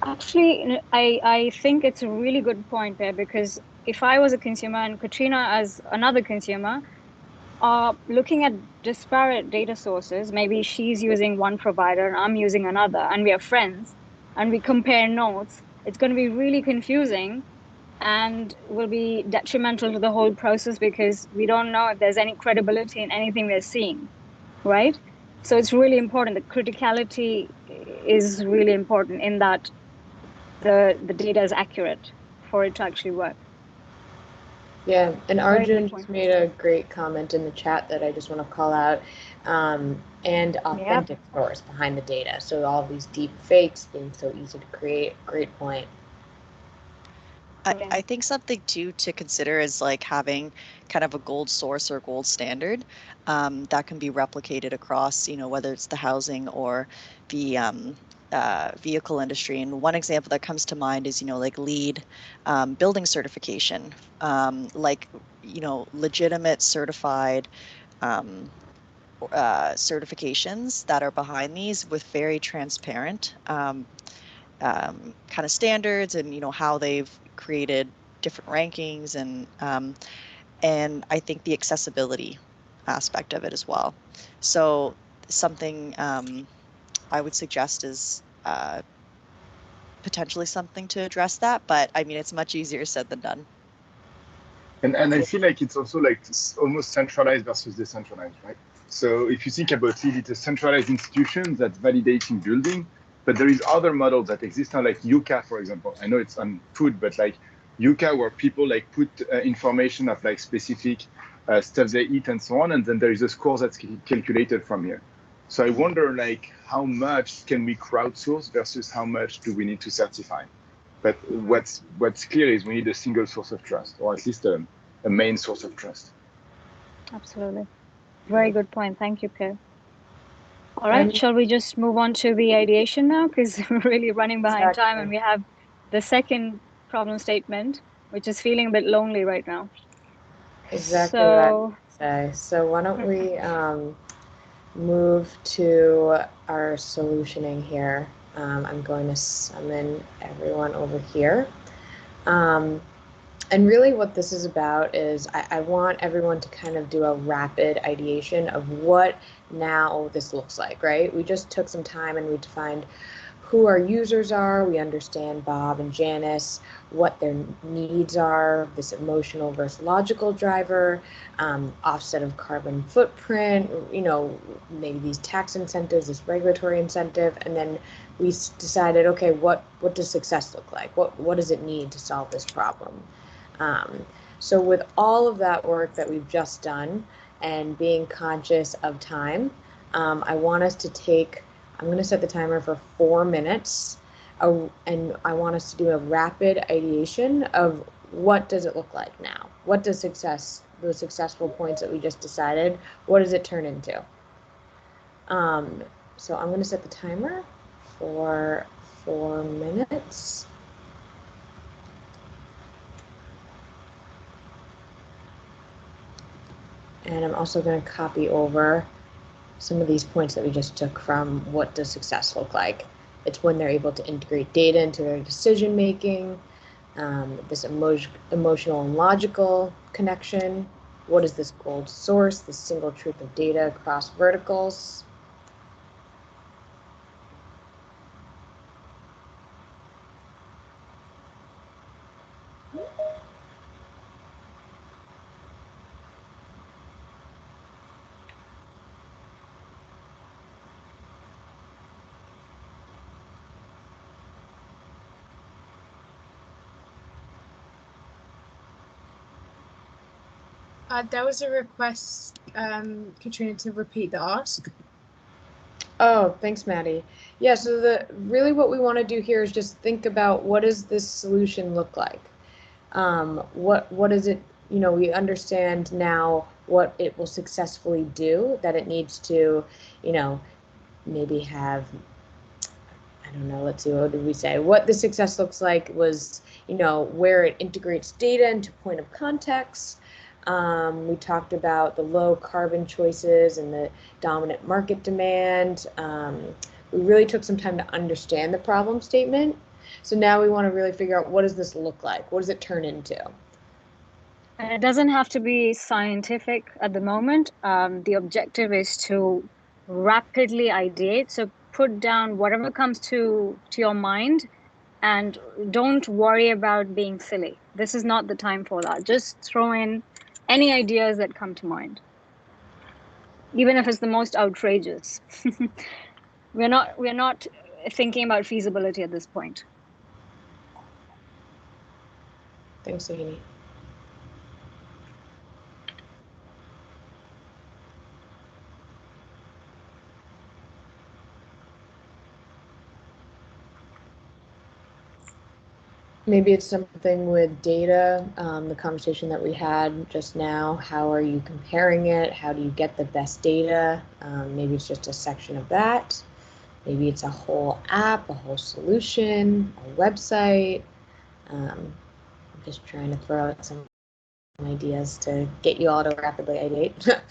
Actually, I think it's a really good point there, because if I was a consumer and Katrina as another consumer are looking at disparate data sources, maybe she's using one provider and I'm using another, and we are friends and we compare notes, it's going to be really confusing and will be detrimental to the whole process because we don't know if there's any credibility in anything we're seeing, right? So it's really important. The criticality is really important in that the data is accurate for it to actually work. Yeah, and Arjun just made a great comment in the chat that I just want to call out, and authentic source behind the data. So all these deep fakes being so easy to create, great point. I think something too to consider is like having kind of a gold source or gold standard that can be replicated across, whether it's the housing or the vehicle industry. And one example that comes to mind is, like LEED building certification, like, legitimate certified certifications that are behind these with very transparent kind of standards, and how they've created different rankings, and I think the accessibility aspect of it as well. So something I would suggest is potentially something to address that, but I mean, it's much easier said than done. And I feel like it's also like almost centralized versus decentralized, right? So if you think about it, it's a centralized institution that's validating building, but there is other models that exist now, like Yuka, for example. I know it's on food, but like Yuka, where people like put information of like specific stuff they eat and so on, and then there is a score that's calculated from here. So I wonder, like, how much can we crowdsource versus how much do we need to certify? But what's clear is we need a single source of trust, or at least a main source of trust. Absolutely. Very good point. Thank you, Pierre. All right, shall we just move on to the ideation now? Because we're really running behind time, and we have the second problem statement, which is feeling a bit lonely right now. Exactly what I would say. So why don't we move to our solutioning here. I'm going to summon everyone over here. And really what this is about is I want everyone to kind of do a rapid ideation of what now this looks like, right? We just took some time and we defined who our users are. We understand Bob and Janice, what their needs are, this emotional versus logical driver, offset of carbon footprint, maybe these tax incentives, this regulatory incentive, and then we decided, okay, what does success look like? What does it need to solve this problem? So with all of that work that we've just done and being conscious of time, I want us to take, I'm going to set the timer for 4 minutes, and I want us to do a rapid ideation of what does it look like now? What does success, those successful points that we just decided, what does it turn into? So I'm going to set the timer for 4 minutes. And I'm also going to copy over some of these points that we just took from what does success look like. It's when they're able to integrate data into their decision making, this emotional and logical connection. What is this gold source, this single truth of data across verticals? There was a request, Katrina, to repeat the ask. Oh, thanks, Maddie. Yeah, so really what we want to do here is just think about what does this solution look like? What is it, we understand now what it will successfully do, that it needs to, maybe have, I don't know, let's see, what did we say? What the success looks like was, where it integrates data into point of context. We talked about the low carbon choices and the dominant market demand. We really took some time to understand the problem statement. So now we want to really figure out, what does this look like? What does it turn into? And it doesn't have to be scientific at the moment. The objective is to rapidly ideate. So put down whatever comes to your mind, and don't worry about being silly. This is not the time for that. Just throw in any ideas that come to mind, even if it's the most outrageous. We're not thinking about feasibility at this point. Thanks, Sohini. Maybe it's something with data, the conversation that we had just now. How are you comparing it? How do you get the best data? Maybe it's just a section of that. Maybe it's a whole app, a whole solution, a website. I'm just trying to throw out some ideas to get you all to rapidly ideate.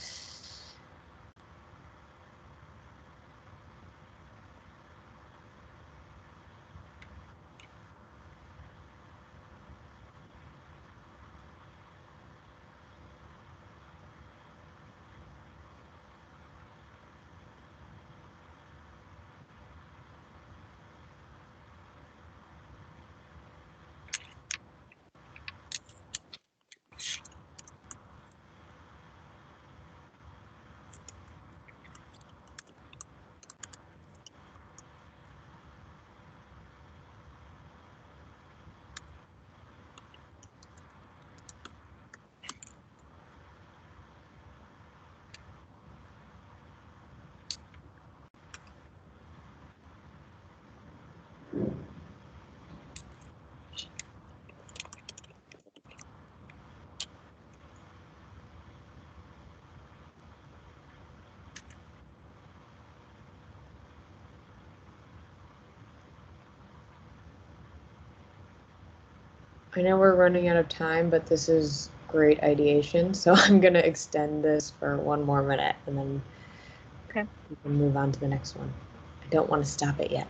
I know we're running out of time, but this is great ideation, so I'm going to extend this for 1 more minute, and then we can move on to the next one. I don't want to stop it yet.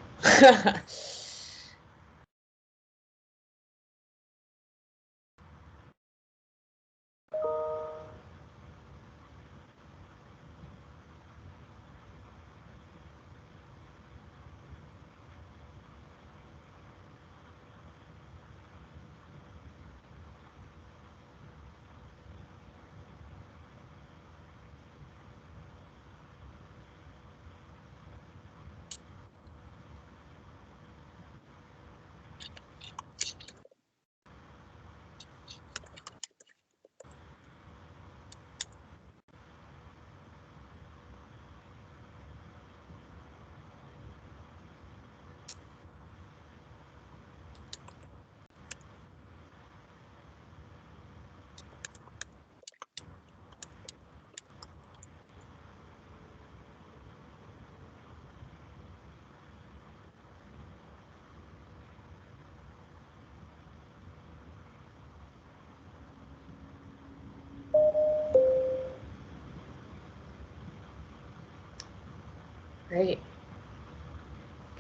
Great.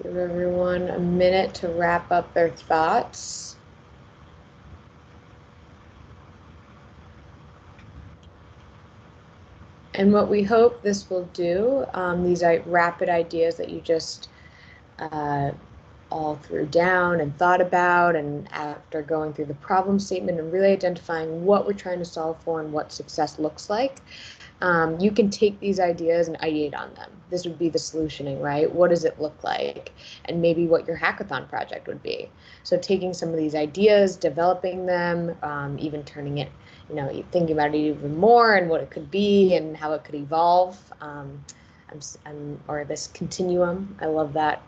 Give everyone a minute to wrap up their thoughts. And what we hope this will do, these rapid ideas that you just all threw down and thought about, and after going through the problem statement and really identifying what we're trying to solve for and what success looks like, you can take these ideas and ideate on them. This would be the solutioning, right? What does it look like? And maybe what your hackathon project would be. So taking some of these ideas, developing them, even turning it, thinking about it even more and what it could be and how it could evolve. Or this continuum. I love that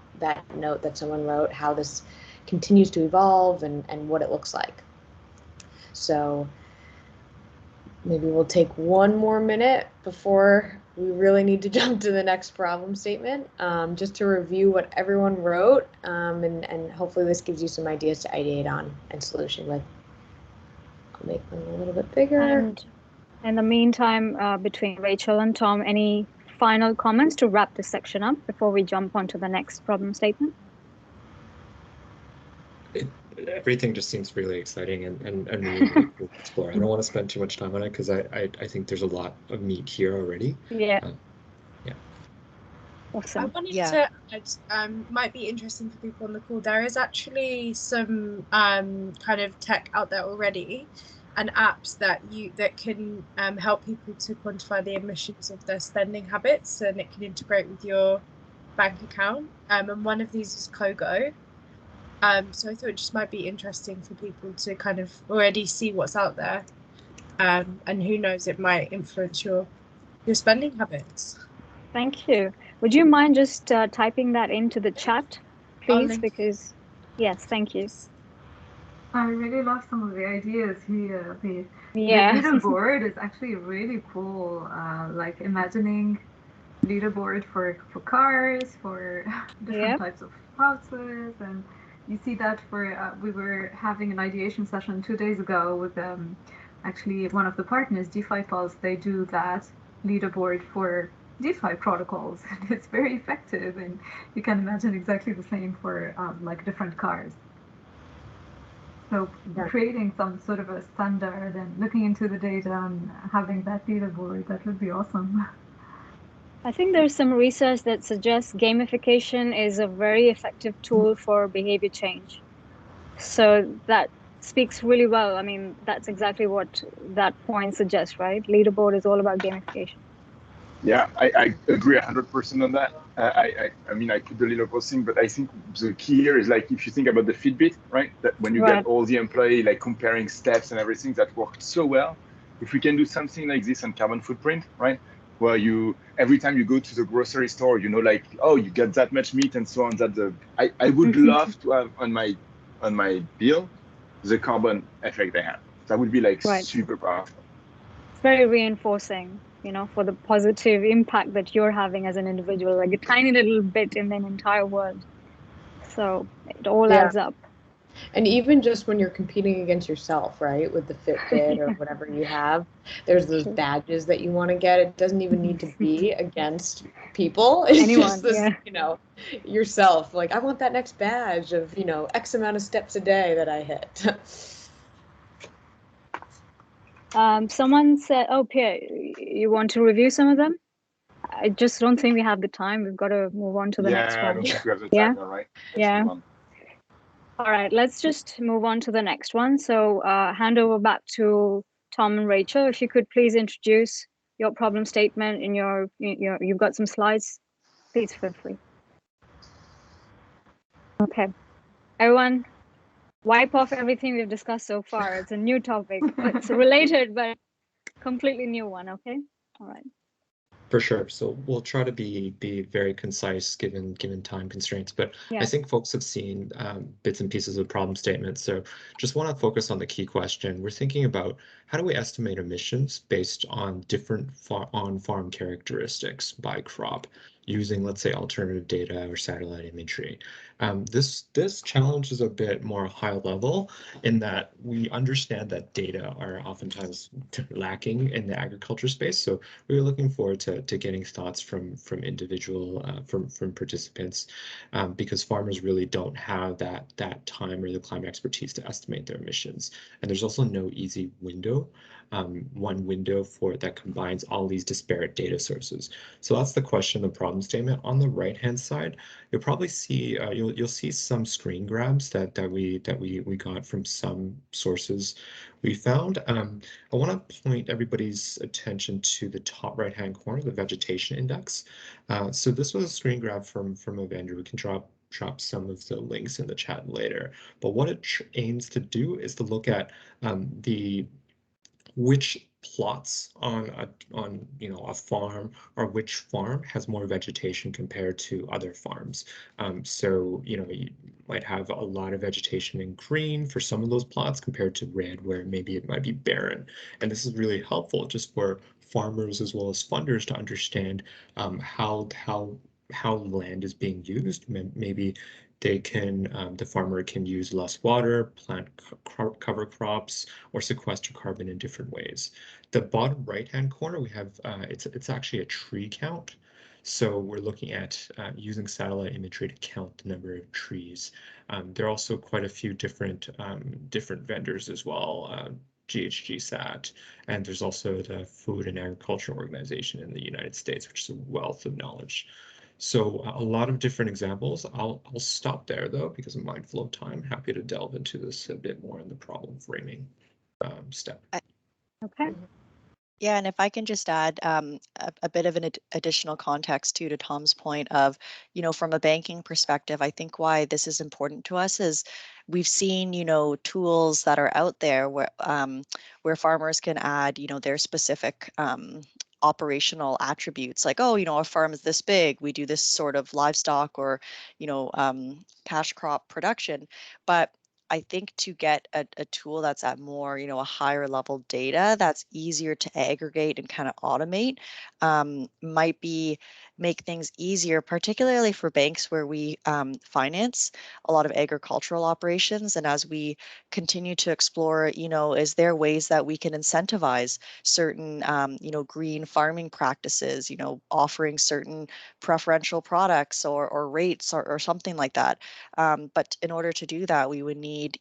note that someone wrote, how this continues to evolve and what it looks like. So maybe we'll take 1 more minute before we really need to jump to the next problem statement, just to review what everyone wrote, and hopefully this gives you some ideas to ideate on and solution with. I'll make them a little bit bigger. And in the meantime, between Rachel and Tom, any final comments to wrap this section up before we jump onto the next problem statement? Everything just seems really exciting and really cool to explore. I don't want to spend too much time on it because I think there's a lot of meat here already. Yeah. Yeah. Awesome. I wanted to add, might be interesting for people on the call. There is actually some kind of tech out there already, and apps that can help people to quantify the emissions of their spending habits, and it can integrate with your bank account. And one of these is Kogo. So I thought it just might be interesting for people to kind of already see what's out there, and who knows, it might influence your spending habits. Thank you. Would you mind just typing that into the chat, please? Because yes, thank you. I really love some of the ideas here. The Yeah. leaderboard is actually really cool. Like imagining leaderboard for cars, for different types of houses, and you see that for we were having an ideation session 2 days ago with actually one of the partners, DeFi Pulse. They do that leaderboard for DeFi protocols. It's very effective, and you can imagine exactly the same for like different cars. So creating some sort of a standard and looking into the data and having that leaderboard, that would be awesome. I think there's some research that suggests gamification is a very effective tool for behavior change. So that speaks really well. I mean, that's exactly what that point suggests, right? Leaderboard is all about gamification. Yeah, I agree 100% on that. I mean, I put the leaderboard thing, but I think the key here is like, if you think about the Fitbit, right? That when you get all the employee like comparing steps and everything, that worked so well. If we can do something like this on carbon footprint, right? Where you, every time you go to the grocery store, you know, like, oh, you get that much meat and so on. That I would love to have on my bill the carbon effect they have. That would be like super powerful. It's very reinforcing, you know, for the positive impact that you're having as an individual, like a tiny little bit in an entire world. So it all adds up. And even just when you're competing against yourself, right, with the Fitbit or whatever you have, there's those badges that you want to get. It doesn't even need to be against people. It's just this, you know, yourself. Like, I want that next badge of, you know, X amount of steps a day that I hit. Someone said, oh, Pierre, you want to review some of them? I just don't think we have the time. We've got to move on to the next one. I don't think we have the time, all right? Yeah. All right, let's just move on to the next one. So hand over back to Tom and Rachel. If you could please introduce your problem statement in you've got some slides. Please feel free. Okay, everyone, wipe off everything we've discussed so far. It's a new topic. It's related, but completely new one, okay? All right. For sure. So we'll try to be very concise given time constraints, but I think folks have seen bits and pieces of problem statements. So just want to focus on the key question. We're thinking about how do we estimate emissions based on different on-farm characteristics by crop using, let's say, alternative data or satellite imagery. This challenge is a bit more high level in that we understand that data are oftentimes lacking in the agriculture space. So we were looking forward to getting thoughts from individual from participants because farmers really don't have that time or the climate expertise to estimate their emissions. And there's also no easy window, one window for that combines all these disparate data sources. So that's the question, the problem statement. On the right-hand side, you'll probably see you'll see some screen grabs that we got from some sources we found. I want to point everybody's attention to the top right-hand corner, the vegetation index. So this was a screen grab from a vendor. We can drop some of the links in the chat later. But what it aims to do is to look at which plots on a farm or which farm has more vegetation compared to other farms. So you might have a lot of vegetation in green for some of those plots compared to red where maybe it might be barren. And this is really helpful just for farmers as well as funders to understand how land is being used. Maybe the farmer can use less water, plant cover crops, or sequester carbon in different ways. The bottom right-hand corner, we have, it's actually a tree count. So we're looking at using satellite imagery to count the number of trees. There are also quite a few different vendors as well, GHGSat, and there's also the Food and Agriculture Organization in the United States, which is a wealth of knowledge. So a lot of different examples. I'll stop there though, because I'm mindful of time. Happy to delve into this a bit more in the problem framing step. Okay. Yeah, and if I can just add a bit of an additional context to Tom's point of, from a banking perspective, I think why this is important to us is we've seen, tools that are out there where farmers can add, their specific operational attributes like, oh, our farm is this big, we do this sort of livestock or, cash crop production. But I think to get a tool that's at more, a higher level data that's easier to aggregate and kind of automate might be make things easier, particularly for banks where we finance a lot of agricultural operations. And as we continue to explore, is there ways that we can incentivize certain, green farming practices, offering certain preferential products or rates or something like that. But in order to do that, we would need,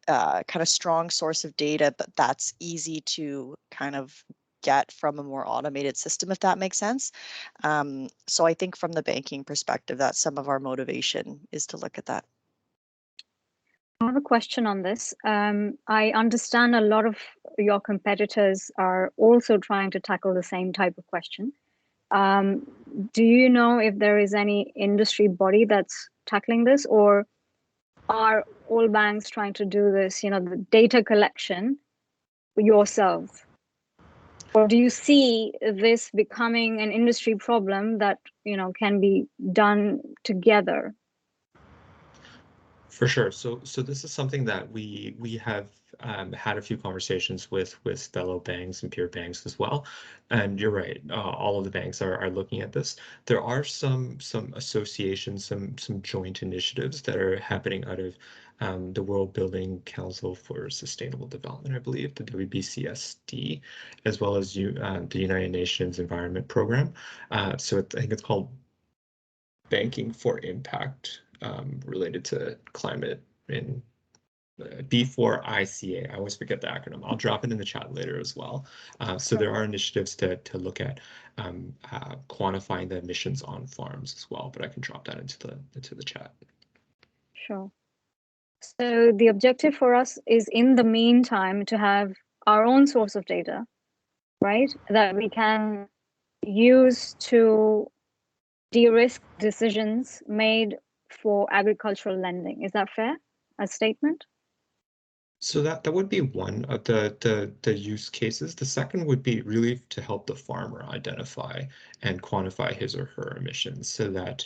kind of strong source of data, but that's easy to kind of get from a more automated system, if that makes sense. So I think from the banking perspective, that's some of our motivation is to look at that. I have a question on this. I understand a lot of your competitors are also trying to tackle the same type of question. Do you know if there is any industry body that's tackling this, or are all banks trying to do this, the data collection yourselves? Or do you see this becoming an industry problem that, can be done together? For sure. So this is something that we have had a few conversations with fellow banks and peer banks as well. And you're right, all of the banks are looking at this. There are some associations, some joint initiatives that are happening out of the World Building Council for Sustainable Development, I believe, the WBCSD, as well as the United Nations Environment Program. So I think it's called Banking for Impact, related to climate in B4ICA. I always forget the acronym. I'll drop it in the chat later as well. So there are initiatives to look at quantifying the emissions on farms as well, but I can drop that into the chat. Sure. So the objective for us is, in the meantime, to have our own source of data, right, that we can use to de-risk decisions made for agricultural lending. Is that fair, a statement? So that would be one of the use cases. The second would be really to help the farmer identify and quantify his or her emissions, so that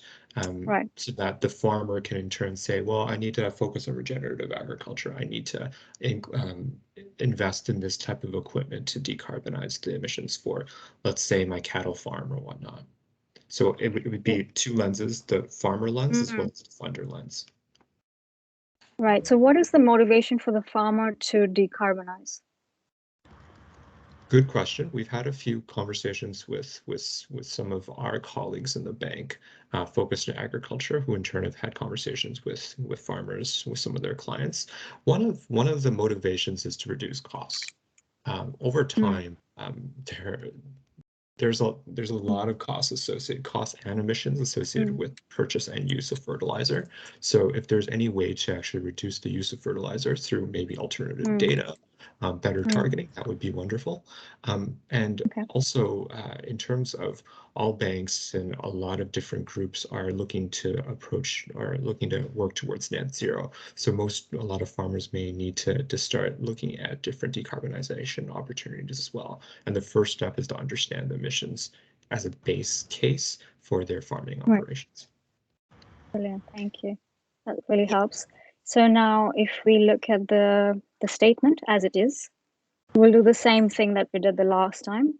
so that the farmer can in turn say, well, I need to focus on regenerative agriculture. I need to invest in this type of equipment to decarbonize the emissions for, let's say, my cattle farm or whatnot. So it would be two lenses: the farmer lens as well as the funder lens. Right. So what is the motivation for the farmer to decarbonize? Good question. We've had a few conversations with some of our colleagues in the bank focused in agriculture, who in turn have had conversations with farmers, with some of their clients. One of the motivations is to reduce costs. Over time, there's a lot of costs and emissions associated with purchase and use of fertilizer. So if there's any way to actually reduce the use of fertilizer through maybe alternative data, better targeting, that would be wonderful. And also in terms of all banks and a lot of different groups are looking to work towards net zero. So a lot of farmers may need to start looking at different decarbonization opportunities as well. And the first step is to understand the emissions as a base case for their farming operations. Brilliant, thank you. That really helps. So now if we look at the statement as it is, we'll do the same thing that we did the last time.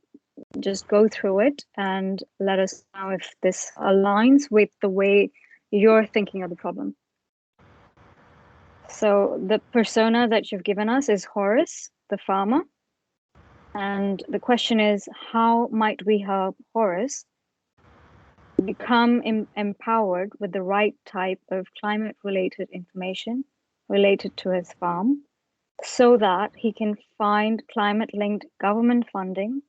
Just go through it and let us know if this aligns with the way you're thinking of the problem. So the persona that you've given us is Horace, the farmer. And the question is, how might we help Horace become empowered with the right type of climate-related information related to his farm, so that he can find climate-linked government funding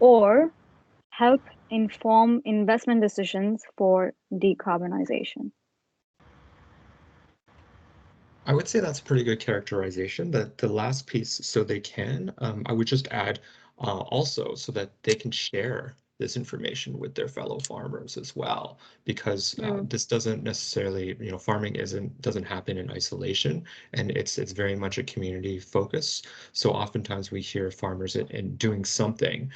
or help inform investment decisions for decarbonization? I would say that's a pretty good characterization. That the last piece, so they can, I would just add also so that they can share this information with their fellow farmers as well, because this doesn't necessarily, farming doesn't happen in isolation, and it's very much a community focus. So oftentimes we hear farmers in doing something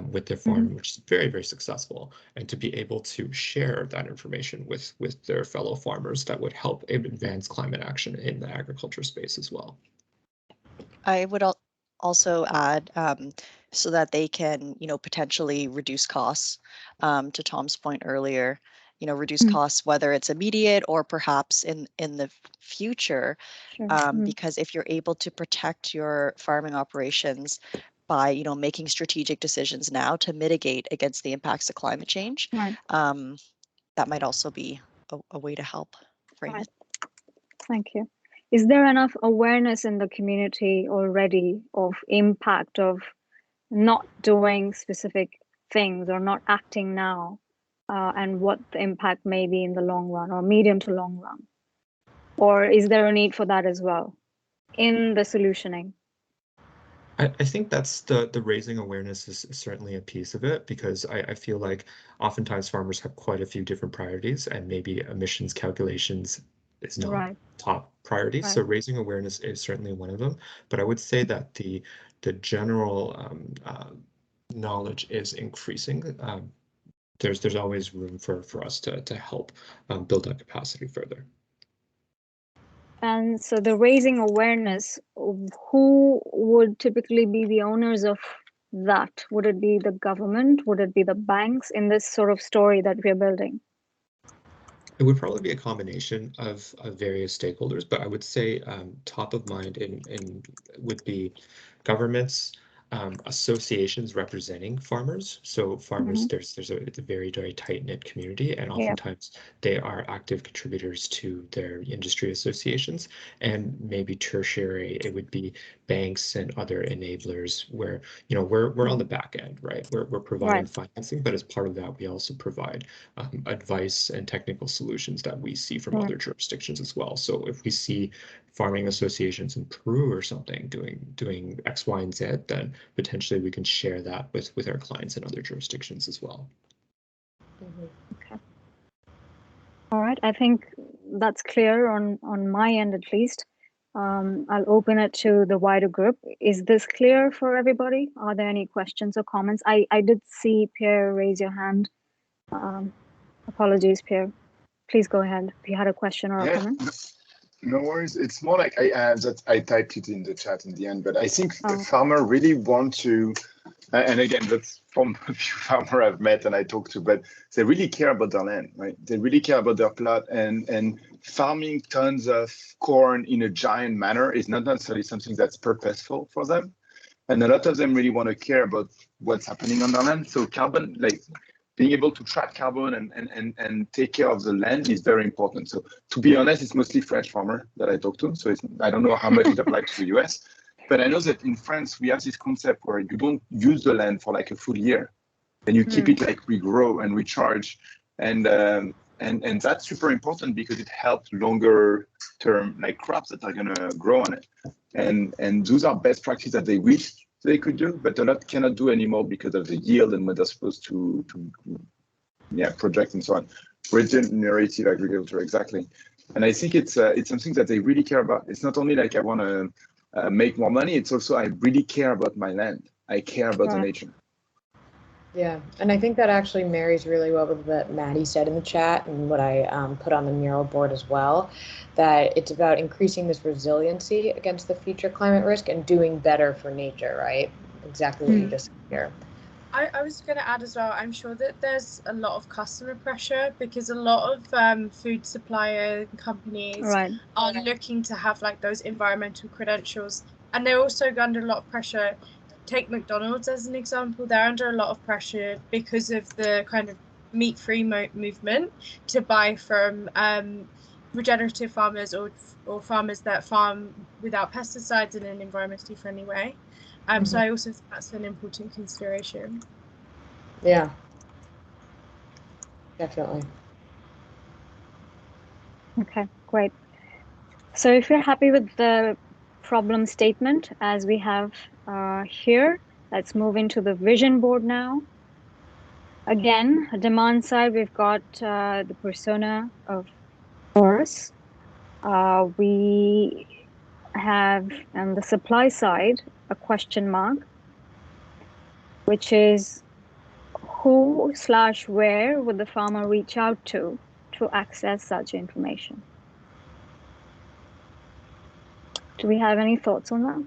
with their farm, which is very, very successful, and to be able to share that information with their fellow farmers, that would help advance climate action in the agriculture space as well. I would also add, so that they can, potentially reduce costs. To Tom's point earlier, reduce costs, whether it's immediate or perhaps in the future. Sure. Because if you're able to protect your farming operations by, making strategic decisions now to mitigate against the impacts of climate change, Right. that might also be a way to help frame it. Thank you. Is there enough awareness in the community already of impact of not doing specific things or not acting now, and what the impact may be in the long run or medium to long run? Or is there a need for that as well in the solutioning? I think that's the raising awareness is certainly a piece of it, because I feel like oftentimes farmers have quite a few different priorities, and maybe emissions calculations is not Right. top priority. So raising awareness is certainly one of them. But I would say that the general knowledge is increasing. There's always room for us to help build that capacity further. And so the raising awareness, who would typically be the owners of that? Would it be the government? Would it be the banks in this sort of story that we're building? It would probably be a combination of various stakeholders, but I would say top of mind would be governments, associations representing farmers. So farmers, it's a very, very tight-knit community, and oftentimes they are active contributors to their industry associations. And maybe tertiary, it would be banks and other enablers where, we're on the back end, right? We're providing financing, but as part of that, we also provide advice and technical solutions that we see from other jurisdictions as well. So if we see farming associations in Peru or something doing X, Y, and Z, then potentially we can share that with our clients in other jurisdictions as well. Okay. All right, I think that's clear on my end at least. I'll open it to the wider group. Is this clear for everybody? Are there any questions or comments? I did see Pierre raise your hand. Apologies, Pierre. Please go ahead if you had a question or a comment. No worries. It's more like I typed it in the chat in the end, but I think the farmer really want to, and again, that's from a few farmers I've met and I talked to, but they really care about their land, right? They really care about their plot, and farming tons of corn in a giant manner is not necessarily something that's purposeful for them. And a lot of them really want to care about what's happening on their land. So carbon, like being able to track carbon and take care of the land is very important. So to be honest, it's mostly French farmer that I talk to. So I don't know how much it applies to the US, but I know that in France, we have this concept where you don't use the land for like a full year, and you keep it like regrow and recharge. And that's super important because it helps longer term like crops that are gonna grow on it. And those are best practices that they wish they could do, but a lot cannot do anymore because of the yield and what they're supposed to project and so on. Regenerative agriculture, exactly. And I think it's something that they really care about. It's not only like I want to make more money, it's also I really care about my land. I care about the nature. Yeah, and I think that actually marries really well with what Maddie said in the chat and what I put on the mural board as well, that it's about increasing this resiliency against the future climate risk and doing better for nature, right? Exactly what you just said here. I was going to add as well, I'm sure that there's a lot of customer pressure because a lot of food supplier companies are looking to have like those environmental credentials, and they're also under a lot of pressure. Take McDonald's as an example. They're under a lot of pressure because of the kind of meat-free movement to buy from regenerative farmers or farmers that farm without pesticides in an environmentally friendly way. So I also think that's an important consideration. Yeah, definitely. Okay, great. So if you're happy with the problem statement as we have here, let's move into the vision board now. Again, demand side, we've got the persona of Horus. We have on the supply side a question mark, which is who/where would the farmer reach out to access such information? Do we have any thoughts on that?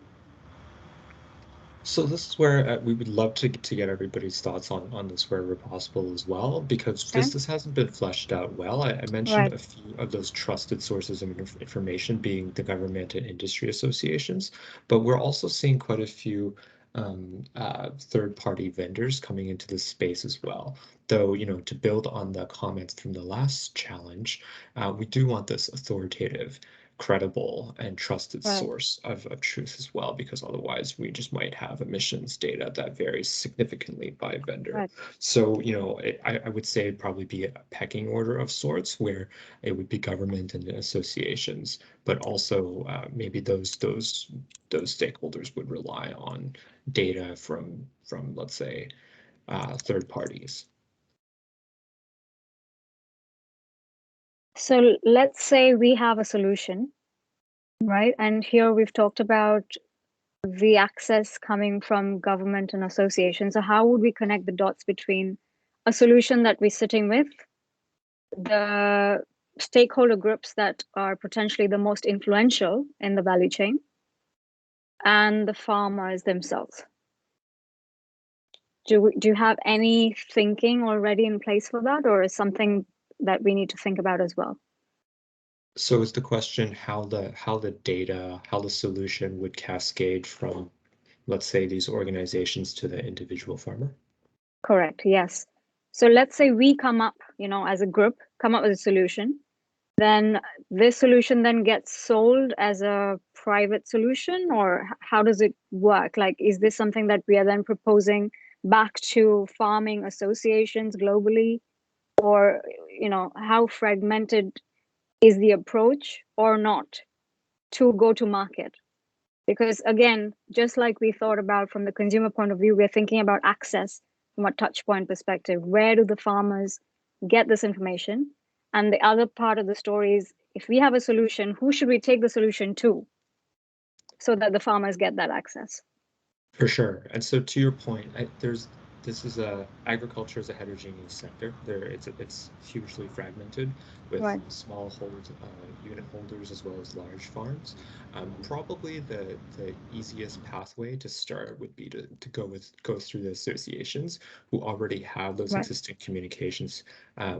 So this is where we would love to get everybody's thoughts on this wherever possible as well, because Okay. this hasn't been fleshed out well. I mentioned Right. a few of those trusted sources of information being the government and industry associations, but we're also seeing quite a few third-party vendors coming into this space as well. Though, to build on the comments from the last challenge, we do want this authoritative, credible, and trusted Right. source of truth as well, because otherwise we just might have emissions data that varies significantly by vendor. Right. So, I would say it'd probably be a pecking order of sorts, where it would be government and associations, but also maybe those stakeholders would rely on data from let's say third parties. So let's say we have a solution, right? And here we've talked about the access coming from government and associations. So how would we connect the dots between a solution that we're sitting with, the stakeholder groups that are potentially the most influential in the value chain, and the farmers themselves? Do you have any thinking already in place for that, or is something that we need to think about as well? So is the question how the solution would cascade from, let's say, these organizations to the individual farmer? Correct, yes. So let's say we come up, as a group, come up with a solution. Then this solution then gets sold as a private solution, or how does it work? Like, is this something that we are then proposing back to farming associations globally? Or, how fragmented is the approach or not to go to market? Because again, just like we thought about from the consumer point of view, we're thinking about access from a touch point perspective. Where do the farmers get this information? And the other part of the story is, if we have a solution, who should we take the solution to so that the farmers get that access? For sure. And so to your point, agriculture is a heterogeneous sector. It's hugely fragmented with Right. small unit holders as well as large farms. Probably the easiest pathway to start would be to go through the associations who already have those Right. existing communications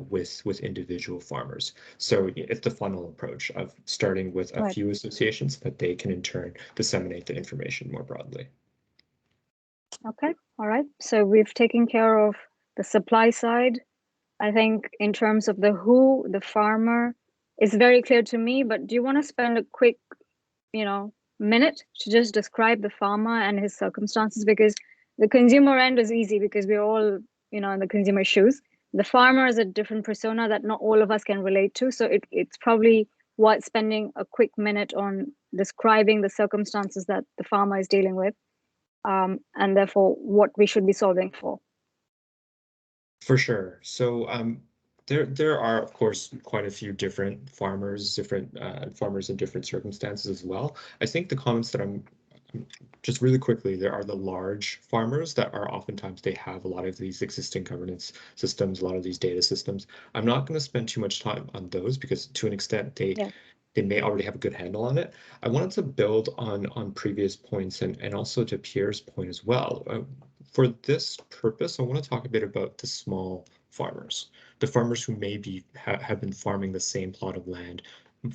with individual farmers. So it's the funnel approach of starting with a Right. few associations that they can in turn disseminate the information more broadly. Okay, all right. So we've taken care of the supply side. I think in terms of the who, the farmer, is very clear to me, but do you want to spend a quick, minute to just describe the farmer and his circumstances? Because the consumer end is easy because we're all, in the consumer shoes. The farmer is a different persona that not all of us can relate to. So it's probably worth spending a quick minute on describing the circumstances that the farmer is dealing with. And therefore what we should be solving for. For sure. So there are, of course, quite a few different farmers in different circumstances as well. I think the comments that I'm just really quickly, there are the large farmers that are oftentimes they have a lot of these existing governance systems, a lot of these data systems. I'm not going to spend too much time on those because to an extent they may already have a good handle on it. I wanted to build on previous points and also to Pierre's point as well. For this purpose, I want to talk a bit about the small farmers, the farmers who maybe have been farming the same plot of land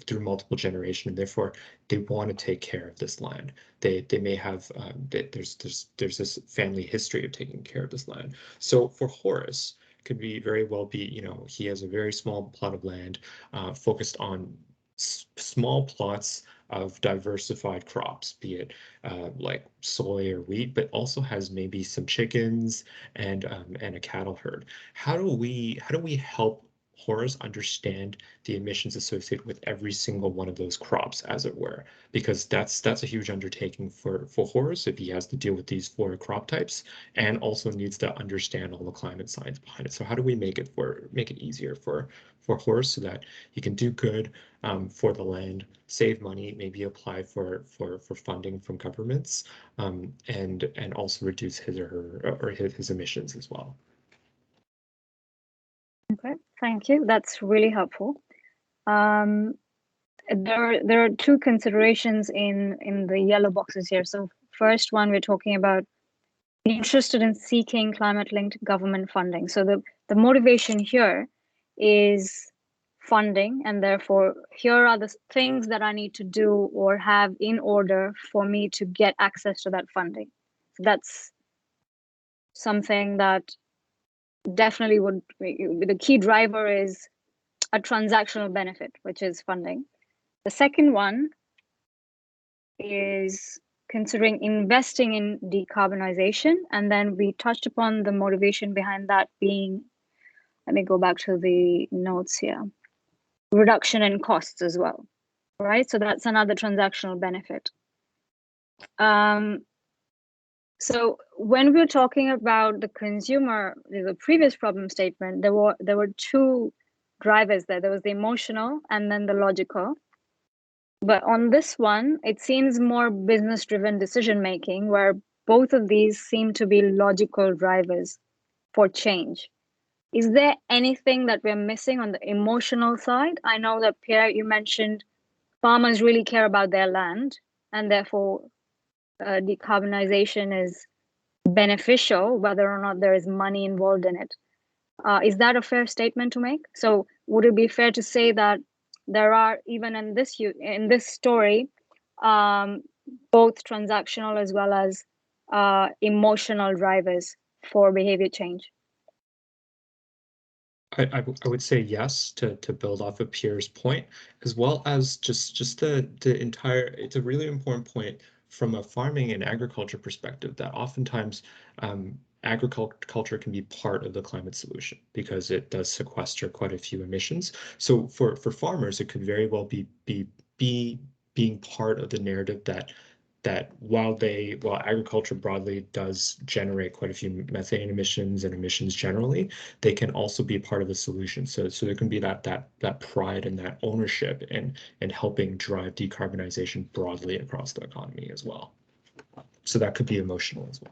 through multiple generations, and therefore they want to take care of this land. They may have there's this family history of taking care of this land. So for Horace, could be very well be, he has a very small plot of land focused on small plots of diversified crops, be it like soy or wheat, but also has maybe some chickens and a cattle herd. How do we help Horace understand the emissions associated with every single one of those crops, as it were? Because that's a huge undertaking for Horace if he has to deal with these 4 crop types and also needs to understand all the climate science behind it. So how do we make it easier for Horace so that he can do good for the land, save money, maybe apply for funding from governments, and also reduce his or her or his emissions as well. Okay, thank you. That's really helpful. There are 2 considerations in the yellow boxes here. So first one, we're talking about interested in seeking climate-linked government funding. So the motivation here is funding, and therefore here are the things that I need to do or have in order for me to get access to that funding. So that's something that definitely would, the key driver is a transactional benefit, which is funding. The second one is considering investing in decarbonization. And then we touched upon the motivation behind that being, let me go back to the notes here, reduction in costs as well, right? So that's another transactional benefit. So when we're talking about the consumer, the previous problem statement, there were two drivers there. There was the emotional and then the logical. But on this one, it seems more business-driven decision-making, where both of these seem to be logical drivers for change. Is there anything that we're missing on the emotional side? I know that, Pierre, you mentioned farmers really care about their land, and therefore decarbonization is beneficial, whether or not there is money involved in it. Is that a fair statement to make? So would it be fair to say that there are, even in this story, both transactional as well as emotional drivers for behavior change? I would say yes to build off of Pierre's point, as well as just the entire, it's a really important point from a farming and agriculture perspective that oftentimes agriculture can be part of the climate solution because it does sequester quite a few emissions. So for farmers, it could very well be being part of the narrative that while agriculture broadly does generate quite a few methane emissions and emissions generally, they can also be part of the solution. So there can be that pride and that ownership in helping drive decarbonization broadly across the economy as well. So that could be emotional as well.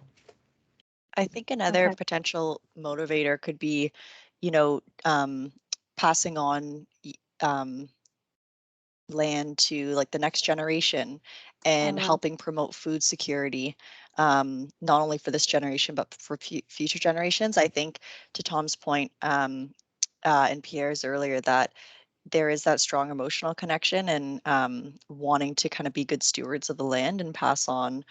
I think another potential motivator could be, passing on land to like the next generation and helping promote food security, not only for this generation, but for future generations. I think to Tom's point and Pierre's earlier, that there is that strong emotional connection and wanting to kind of be good stewards of the land and pass on,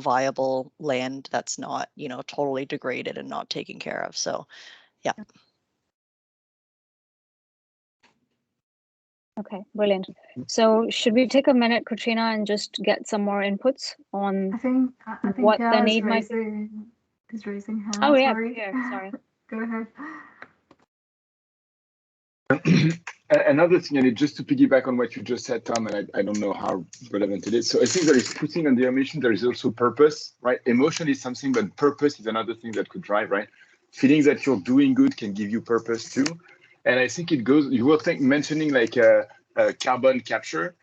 viable land that's not, totally degraded and not taken care of. So, yeah. Okay, brilliant. So should we take a minute, Katrina, and just get some more inputs on I think what Pierre the need might be? is raising hand. Oh yeah, sorry. Pierre, sorry. Go ahead. Another thing, and just to piggyback on what you just said, Tom, and I don't know how relevant it is. So I think there is putting on the emotion, there is also purpose, right? Emotion is something, but purpose is another thing that could drive, right? Feeling that you're doing good can give you purpose too. And I think it goes, you were mentioning like carbon capture.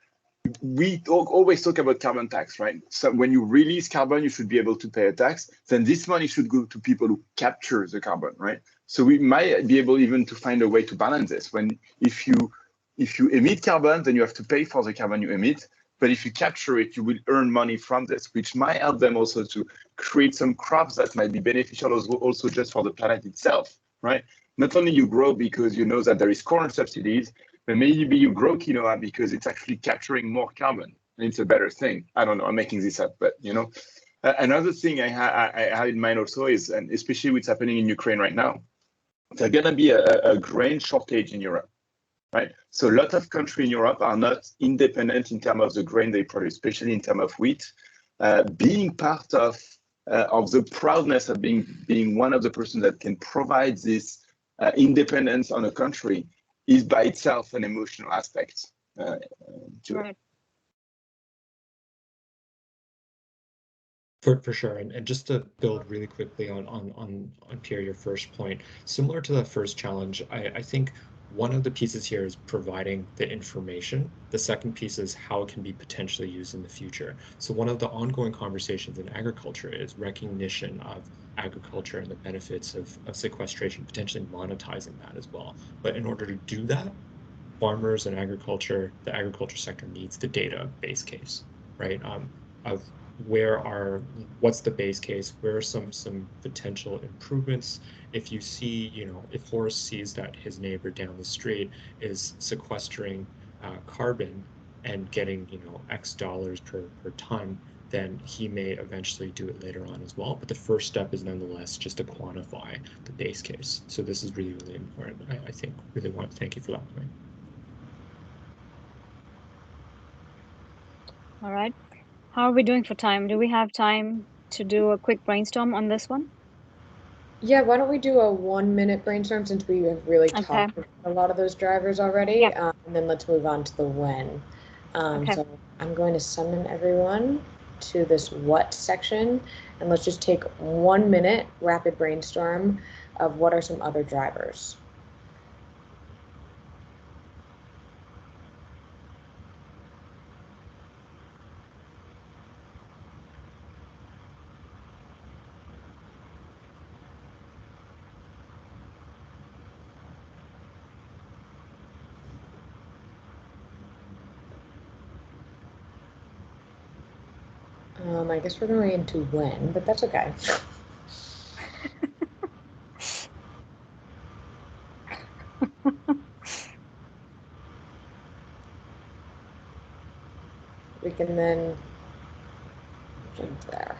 We always talk about carbon tax, right? So when you release carbon, you should be able to pay a tax. Then this money should go to people who capture the carbon, right? So we might be able even to find a way to balance this. If you emit carbon, then you have to pay for the carbon you emit. But if you capture it, you will earn money from this, which might help them also to create some crops that might be beneficial also just for the planet itself, right? Not only you grow because you know that there is corn subsidies, but maybe you grow quinoa because it's actually capturing more carbon and it's a better thing. I don't know, I'm making this up, but another thing I have in mind also is, and especially what's happening in Ukraine right now, there's gonna be a grain shortage in Europe, right? So a lot of countries in Europe are not independent in terms of the grain they produce, especially in terms of wheat. Being part of the proudness of being one of the persons that can provide this independence on a country is by itself an emotional aspect to it. For sure, and just to build really quickly on Pierre, your first point, similar to the first challenge, I think one of the pieces here is providing the information. The second piece is how it can be potentially used in the future. So one of the ongoing conversations in agriculture is recognition of agriculture and the benefits of sequestration, potentially monetizing that as well. But in order to do that, farmers and the agriculture sector needs the data base case, right? Of what's the base case? Where are some potential improvements? If you see, if Horace sees that his neighbor down the street is sequestering carbon and getting, X dollars per ton, then he may eventually do it later on as well. But the first step is nonetheless just to quantify the base case. So this is really, really important. I think really want to thank you for that point. All right. How are we doing for time? Do we have time to do a quick brainstorm on this one? Yeah, why don't we do a 1-minute brainstorm since we have really talked about a lot of those drivers already, Yep. and then let's move on to the when. Okay. So I'm going to summon everyone to this what section, and let's just take 1 minute rapid brainstorm of what are some other drivers. I guess we're going into when, but that's okay. We can then jump there.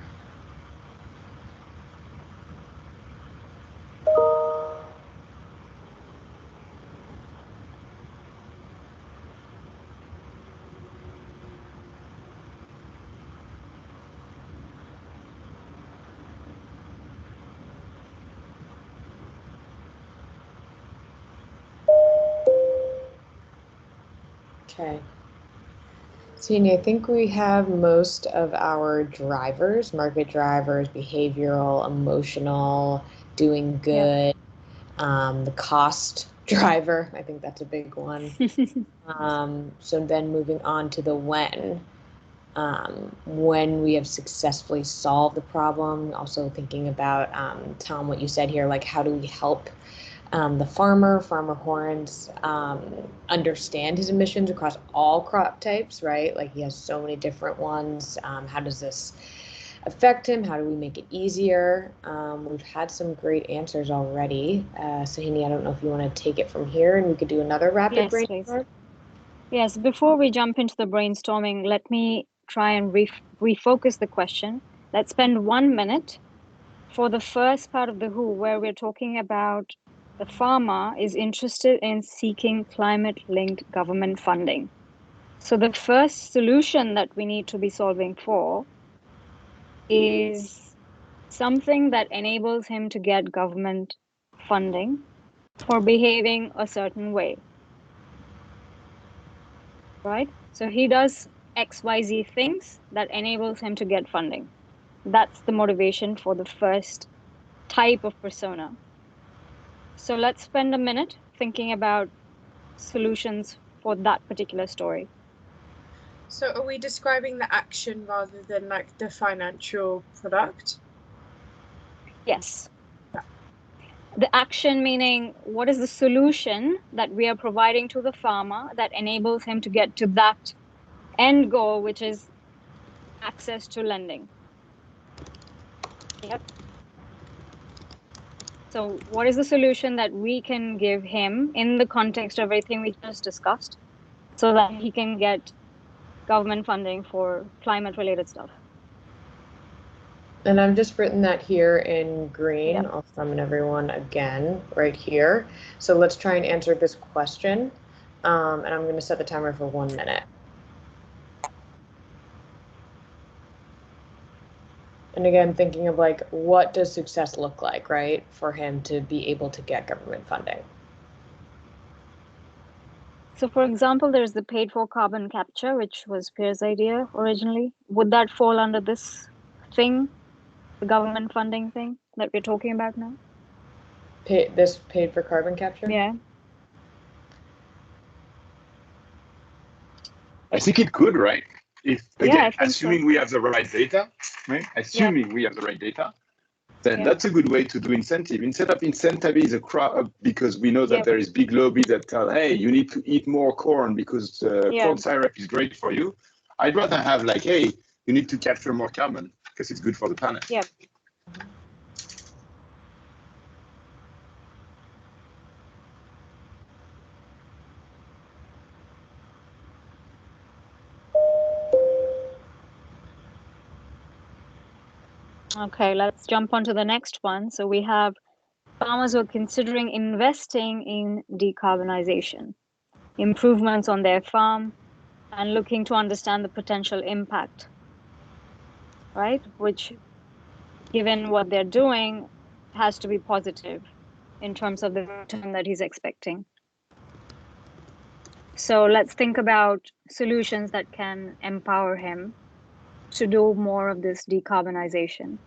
Okay. Sini, I think we have most of our drivers, market drivers, behavioral, emotional, doing good, the cost driver. I think that's a big one. So then moving on to the when we have successfully solved the problem, also thinking about, Tom, what you said here, like how do we help the farmer Horns, understand his emissions across all crop types, right? Like he has so many different ones. How does this affect him? How do we make it easier? We've had some great answers already. Sahini, I don't know if you want to take it from here and we could do another rapid brainstorm. Yes, before we jump into the brainstorming, let me try and refocus the question. Let's spend 1 minute for the first part of the who, where we're talking about the farmer is interested in seeking climate-linked government funding. So the first solution that we need to be solving for is something that enables him to get government funding for behaving a certain way. Right? So he does XYZ things that enables him to get funding. That's the motivation for the first type of persona. So let's spend a minute thinking about solutions for that particular story. So are we describing the action rather than like the financial product? Yes. The action meaning what is the solution that we are providing to the farmer that enables him to get to that end goal, which is access to lending. Yep. So what is the solution that we can give him in the context of everything we just discussed so that he can get government funding for climate related stuff? And I've just written that here in green. Yep. I'll summon everyone again right here. So let's try and answer this question. And I'm going to set the timer for 1 minute. And again, thinking of like, what does success look like, right, for him to be able to get government funding? So for example, there's the paid for carbon capture, which was Pierre's idea originally. Would that fall under this thing, the government funding thing that we're talking about now? This paid for carbon capture? Yeah. I think it could, right? If again, assuming so. we have the right data, right? Assuming we have the right data, then that's a good way to do incentive. Instead of incentivize a crop, because we know that there is big lobby that tell, hey, you need to eat more corn because corn syrup is great for you. I'd rather have like, hey, you need to capture more carbon because it's good for the planet. Yep. Okay, let's jump on to the next one. So we have farmers who are considering investing in decarbonization, improvements on their farm, and looking to understand the potential impact, right? Which, given what they're doing, has to be positive in terms of the return that he's expecting. So let's think about solutions that can empower him to do more of this decarbonization.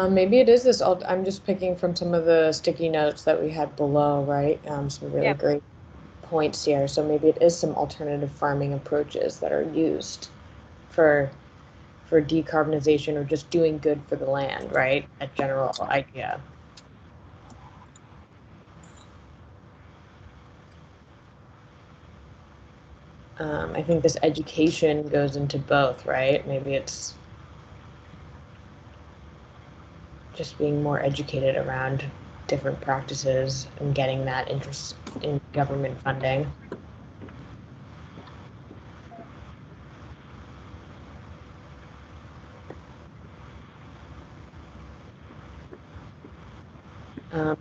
Maybe it is this. I'm just picking from some of the sticky notes that we had below, right? Some really great points here. So maybe it is some alternative farming approaches that are used for decarbonization or just doing good for the land, right? A general idea. I think this education goes into both, right? Maybe it's just being more educated around different practices and getting that interest in government funding.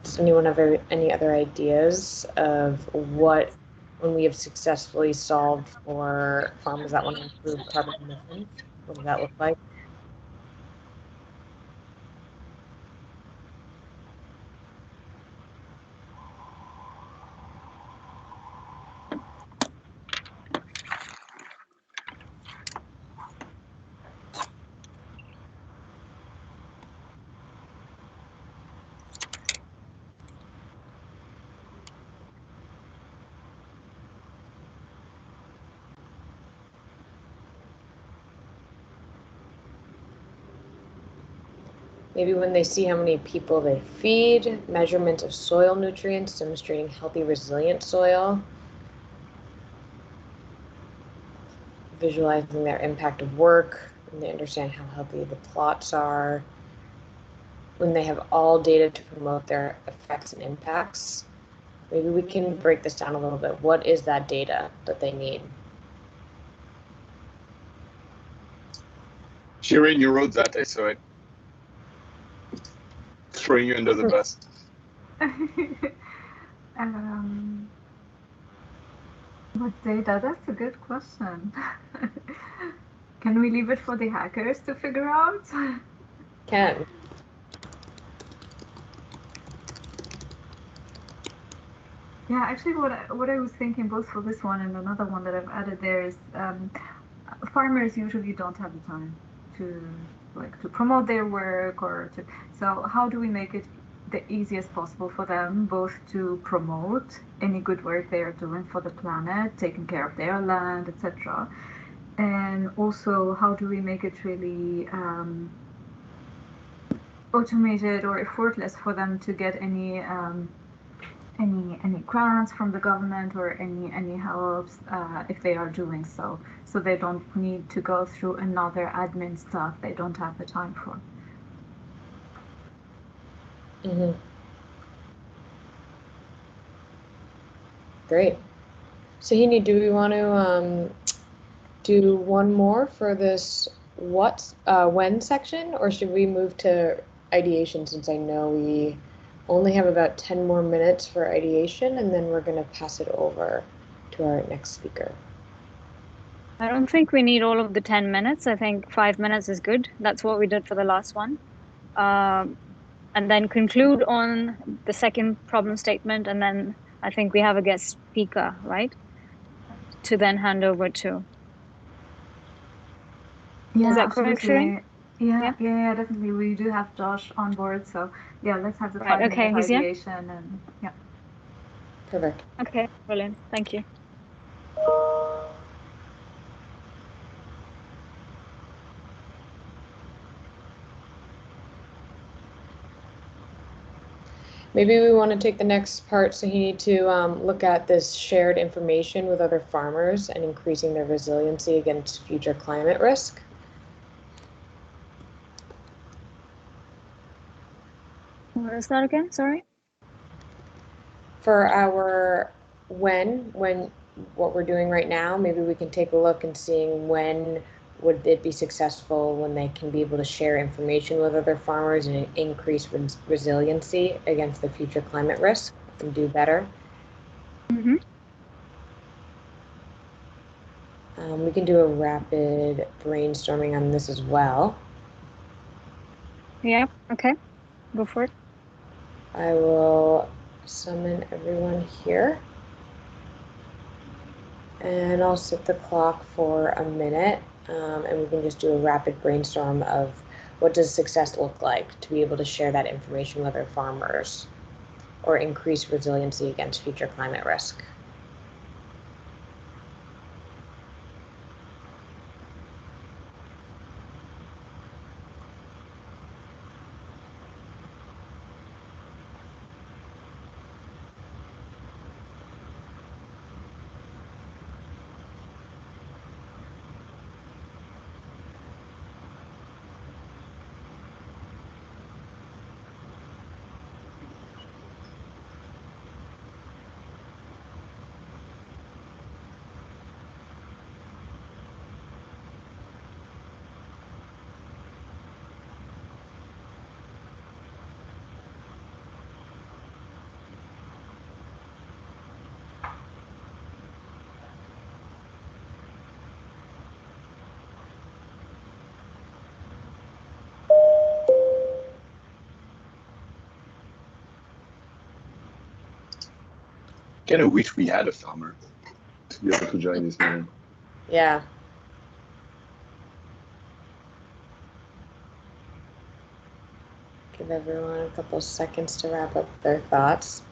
Does anyone have any other ideas of what, when we have successfully solved for farmers that want to improve carbon emissions, what does that look like? Maybe when they see how many people they feed, measurement of soil nutrients, demonstrating healthy, resilient soil, visualizing their impact of work, when they understand how healthy the plots are, when they have all data to promote their effects and impacts. Maybe we can break this down a little bit. What is that data that they need? Shirin, you wrote that, I saw it. Throwing you under the bus. What data? That's a good question. Can we leave it for the hackers to figure out? Can. Yeah, actually, what I was thinking both for this one and another one that I've added there is farmers usually don't have the time to promote their work or to. So how do we make it the easiest possible for them, both to promote any good work they are doing for the planet, taking care of their land, etc., and also how do we make it really automated or effortless for them to get any grants from the government or any helps if they are doing so they don't need to go through another admin stuff they don't have the time for. Mm-hmm. Great. Sahini, do we want to do one more for this when section, or should we move to ideation, since I know we only have about 10 more minutes for ideation, and then we're going to pass it over to our next speaker? I don't think we need all of the 10 minutes. I think 5 minutes is good. That's what we did for the last one. And then conclude on the second problem statement, and then I think we have a guest speaker, right? To then hand over to. Yeah, is that correct, Shirin? Yeah, definitely. We do have Josh on board, so yeah, let's have the 5-minute ideation and yeah. Perfect. Okay, brilliant. Thank you. Maybe we want to take the next part, so you need to look at this shared information with other farmers and increasing their resiliency against future climate risk. What is that again? Sorry. For our what we're doing right now, maybe we can take a look and seeing when would it be successful when they can be able to share information with other farmers and increase resiliency against the future climate risk and do better. Mm-hmm. We can do a rapid brainstorming on this as well. Yeah, okay, go for it. I will summon everyone here. And I'll set the clock for a minute, and we can just do a rapid brainstorm of what does success look like to be able to share that information with our farmers or increase resiliency against future climate risk. Kind of wish we had a farmer to be able to join this meeting. Yeah. Give everyone a couple seconds to wrap up their thoughts.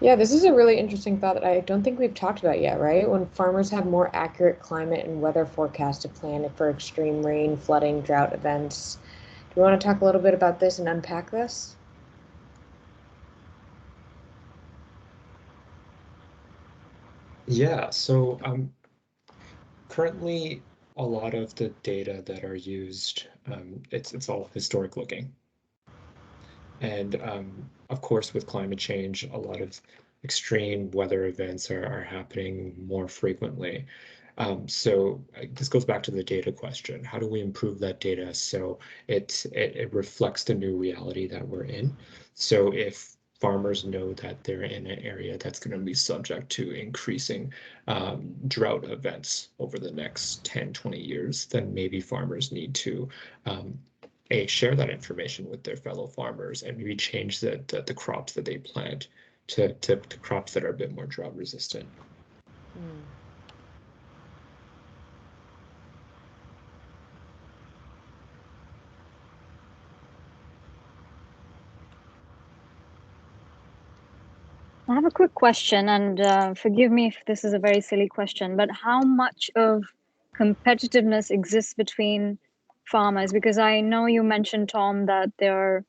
Yeah, this is a really interesting thought that I don't think we've talked about yet, right? When farmers have more accurate climate and weather forecasts to plan for extreme rain, flooding, drought events. Do you want to talk a little bit about this and unpack this? Yeah, so currently a lot of the data that are used, it's all historic looking. And of course, with climate change, a lot of extreme weather events are happening more frequently. So this goes back to the data question. How do we improve that data so it reflects the new reality that we're in? So if farmers know that they're in an area that's going to be subject to increasing drought events over the next 10, 20 years, then maybe farmers need to share that information with their fellow farmers and maybe change the crops that they plant to crops that are a bit more drought resistant. Mm. I have a quick question, and forgive me if this is a very silly question, but how much of competitiveness exists between farmers? Because I know you mentioned, Tom, that they're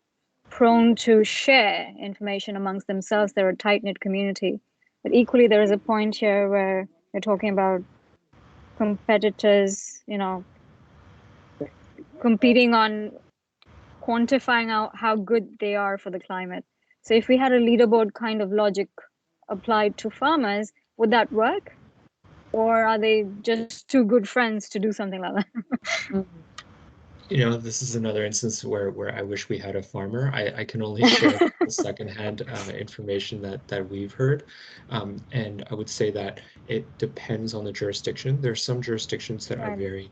prone to share information amongst themselves. They're a tight-knit community. But equally, there is a point here where you're talking about competitors, competing on quantifying out how good they are for the climate. So if we had a leaderboard kind of logic applied to farmers, would that work? Or are they just too good friends to do something like that? This is another instance where I wish we had a farmer. I can only share the secondhand information that we've heard. And I would say that it depends on the jurisdiction. There's some jurisdictions that are Right. very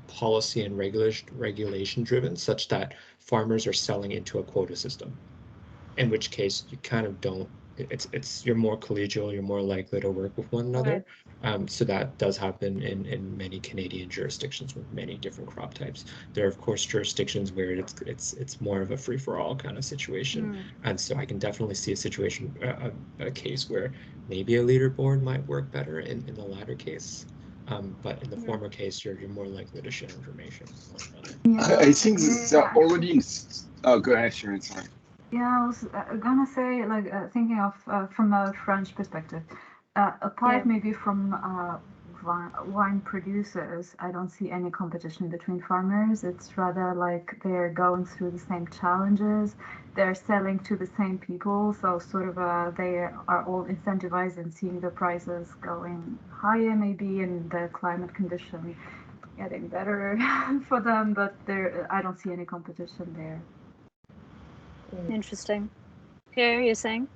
policy and regulation driven, such that farmers are selling into a quota system, in which case you kind of don't you're more collegial, you're more likely to work with one another. So that does happen in many Canadian jurisdictions with many different crop types. There are of course jurisdictions where it's more of a free-for-all kind of situation, and so I can definitely see a situation, a case where maybe a leaderboard might work better in the latter case. But in the former case, you're more likely to share information with one another. I think they're already in. Oh, go ahead, Sharon. Sorry. Yeah, I was gonna say, like, thinking of from a French perspective, apart maybe from wine producers, I don't see any competition between farmers. It's rather like they're going through the same challenges, they're selling to the same people, so sort of they are all incentivized and seeing the prices going higher, maybe, and the climate condition getting better for them, but I don't see any competition there. Interesting. Pierre, you're saying?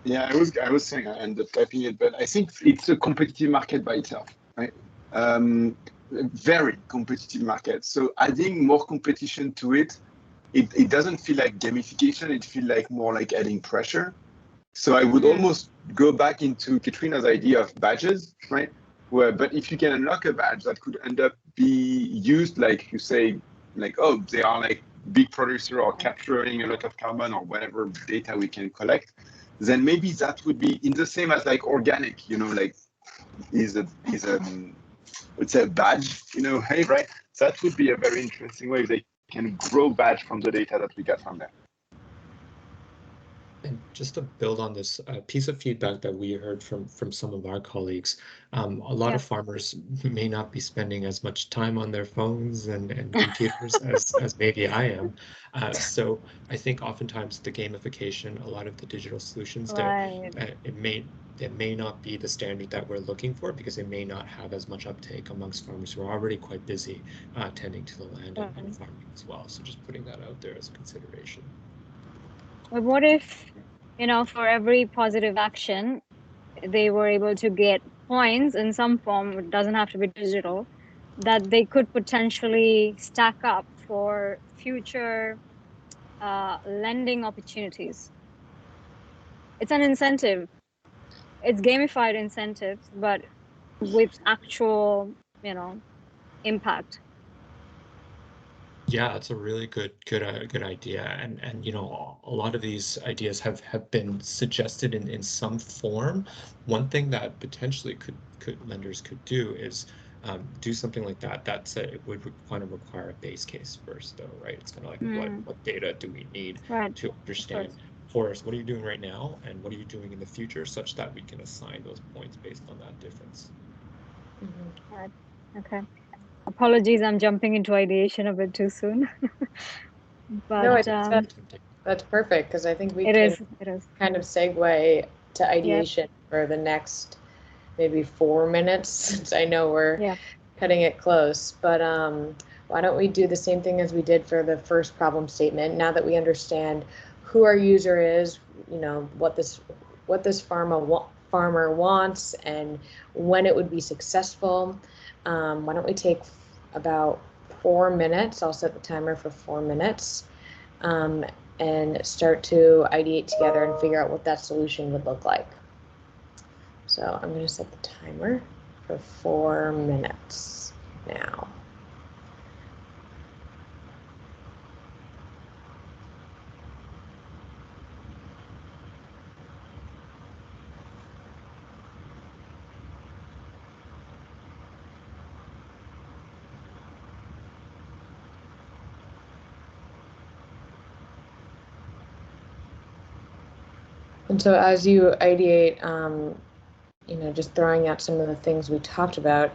Yeah, I was saying I ended up typing it, but I think it's a competitive market by itself, right? Very competitive market. So adding more competition to it, it doesn't feel like gamification. It feels like more like adding pressure. So I would almost go back into Katrina's idea of badges, right? But if you can unlock a badge that could end up be used, like you say, like, oh, they are like big producer or capturing a lot of carbon or whatever data we can collect, then maybe that would be in the same as like organic, like is a it's a badge, hey, right? That would be a very interesting way they can grow badge from the data that we get from there. And just to build on this piece of feedback that we heard from some of our colleagues, a lot of farmers may not be spending as much time on their phones and computers as maybe I am. So I think oftentimes the gamification, a lot of the digital solutions, it may not be the standard that we're looking for because it may not have as much uptake amongst farmers who are already quite busy tending to the land and farming as well. So just putting that out there as a consideration. But what if, for every positive action, they were able to get points in some form, it doesn't have to be digital, that they could potentially stack up for future lending opportunities? It's an incentive. It's gamified incentives, but with actual, impact. Yeah, it's a really good idea, and a lot of these ideas have been suggested in some form. One thing that potentially lenders could do is do something like that. It would kind of require a base case first, though, right? It's kind of like what data do we need to understand? Forrest, what are you doing right now, and what are you doing in the future, such that we can assign those points based on that difference. Right. Okay. Apologies, I'm jumping into ideation a bit too soon. But no, I think that's perfect because I think we can kind of segue to ideation for the next maybe 4 minutes, since I know we're cutting it close. But why don't we do the same thing as we did for the first problem statement? Now that we understand who our user is, what this farmer wants and when it would be successful. Why don't we take about 4 minutes? I'll set the timer for 4 minutes and start to ideate together and figure out what that solution would look like. So I'm going to set the timer for 4 minutes now. And so as you ideate, just throwing out some of the things we talked about,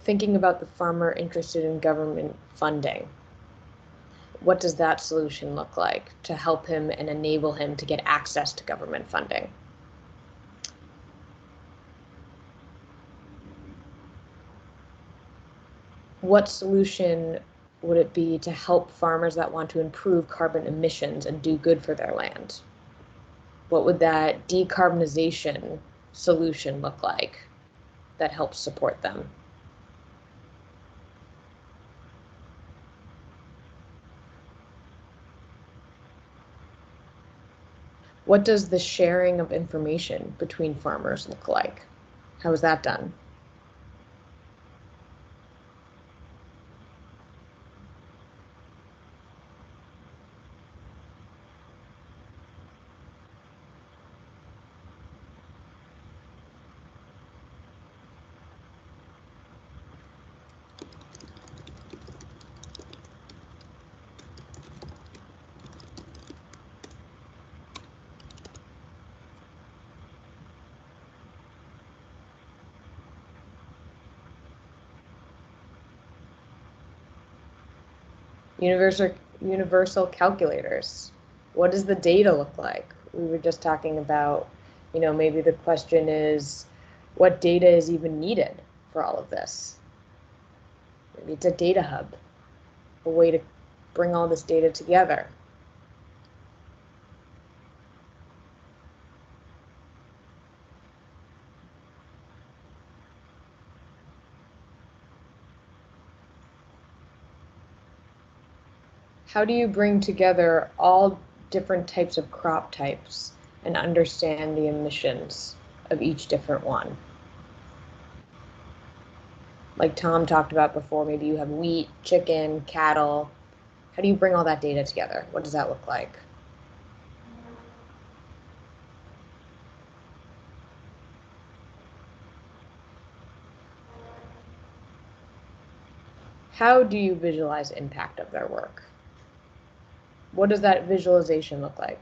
thinking about the farmer interested in government funding, what does that solution look like to help him and enable him to get access to government funding? What solution would it be to help farmers that want to improve carbon emissions and do good for their land? What would that decarbonization solution look like that helps support them? What does the sharing of information between farmers look like? How is that done? Universal calculators. What does the data look like? We were just talking about, maybe the question is, what data is even needed for all of this? Maybe it's a data hub, a way to bring all this data together. How do you bring together all different types of crop types and understand the emissions of each different one? Like Tom talked about before, maybe you have wheat, chicken, cattle. How do you bring all that data together? What does that look like? How do you visualize impact of their work? What does that visualization look like?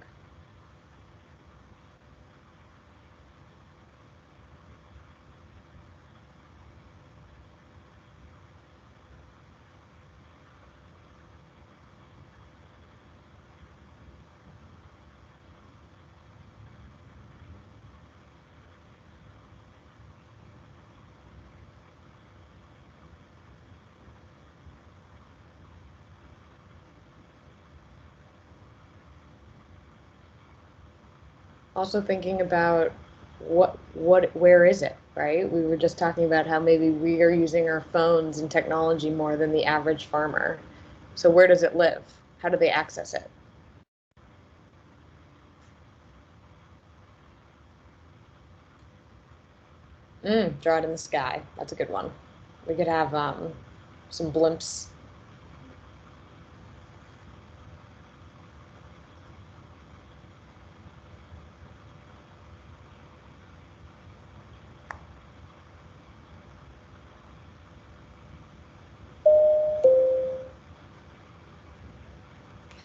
Also thinking about where is it, right? We were just talking about how maybe we are using our phones and technology more than the average farmer. So where does it live? How do they access it? Draw it in the sky. That's a good one. We could have some blimps.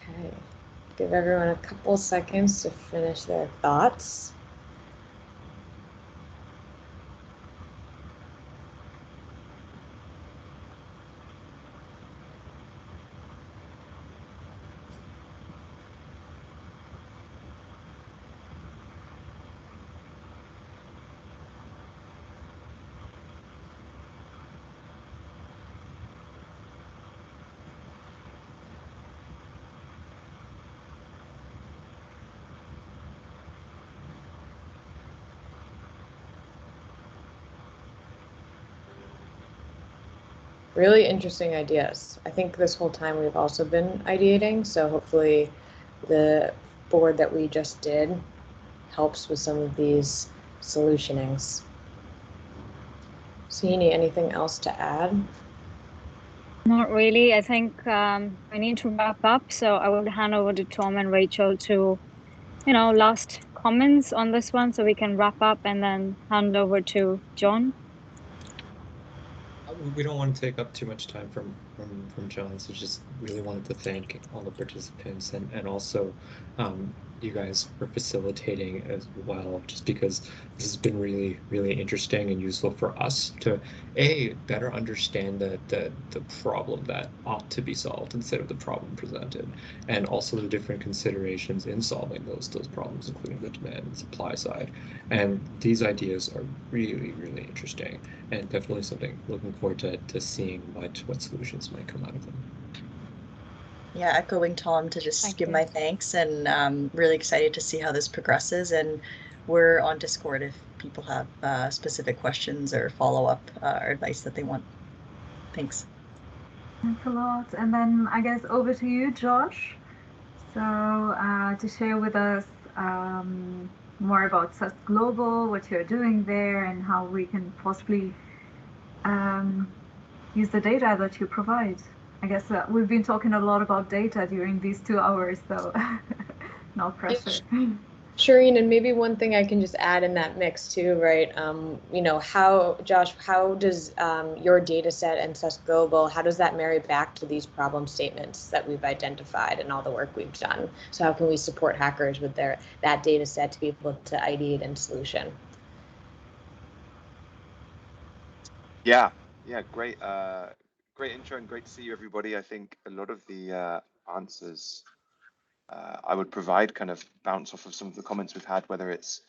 Okay, give everyone a couple seconds to finish their thoughts. Really interesting ideas. I think this whole time we've also been ideating, so hopefully the board that we just did helps with some of these solutionings. Sini, anything else to add? Not really. I think I need to wrap up, so I will hand over to Tom and Rachel to, last comments on this one, so we can wrap up and then hand over to John. We don't want to take up too much time from John, so just really wanted to thank all the participants and also you guys for facilitating as well, just because this has been really, really interesting and useful for us to better understand the problem that ought to be solved instead of the problem presented, and also the different considerations in solving those problems, including the demand and supply side. And these ideas are really, really interesting, and definitely something looking forward to seeing what solutions might come out of them. Yeah, echoing Tom to just give my thanks, and really excited to see how this progresses. And we're on Discord if people have specific questions or follow-up or advice that they want. Thanks. Thanks a lot. And then I guess over to you, Josh. So to share with us more about SAS Global, what you're doing there, and how we can possibly use the data that you provide. I guess we've been talking a lot about data during these 2 hours, so no pressure. Shireen, and maybe one thing I can just add in that mix too, right? You know, Josh, how does your data set and SAS Global, how does that marry back to these problem statements that we've identified and all the work we've done? So how can we support hackers with that data set to be able to ideate and solution? Yeah, great. Great intro and great to see you, everybody. I think a lot of the answers I would provide kind of bounce off of some of the comments we've had, whether it's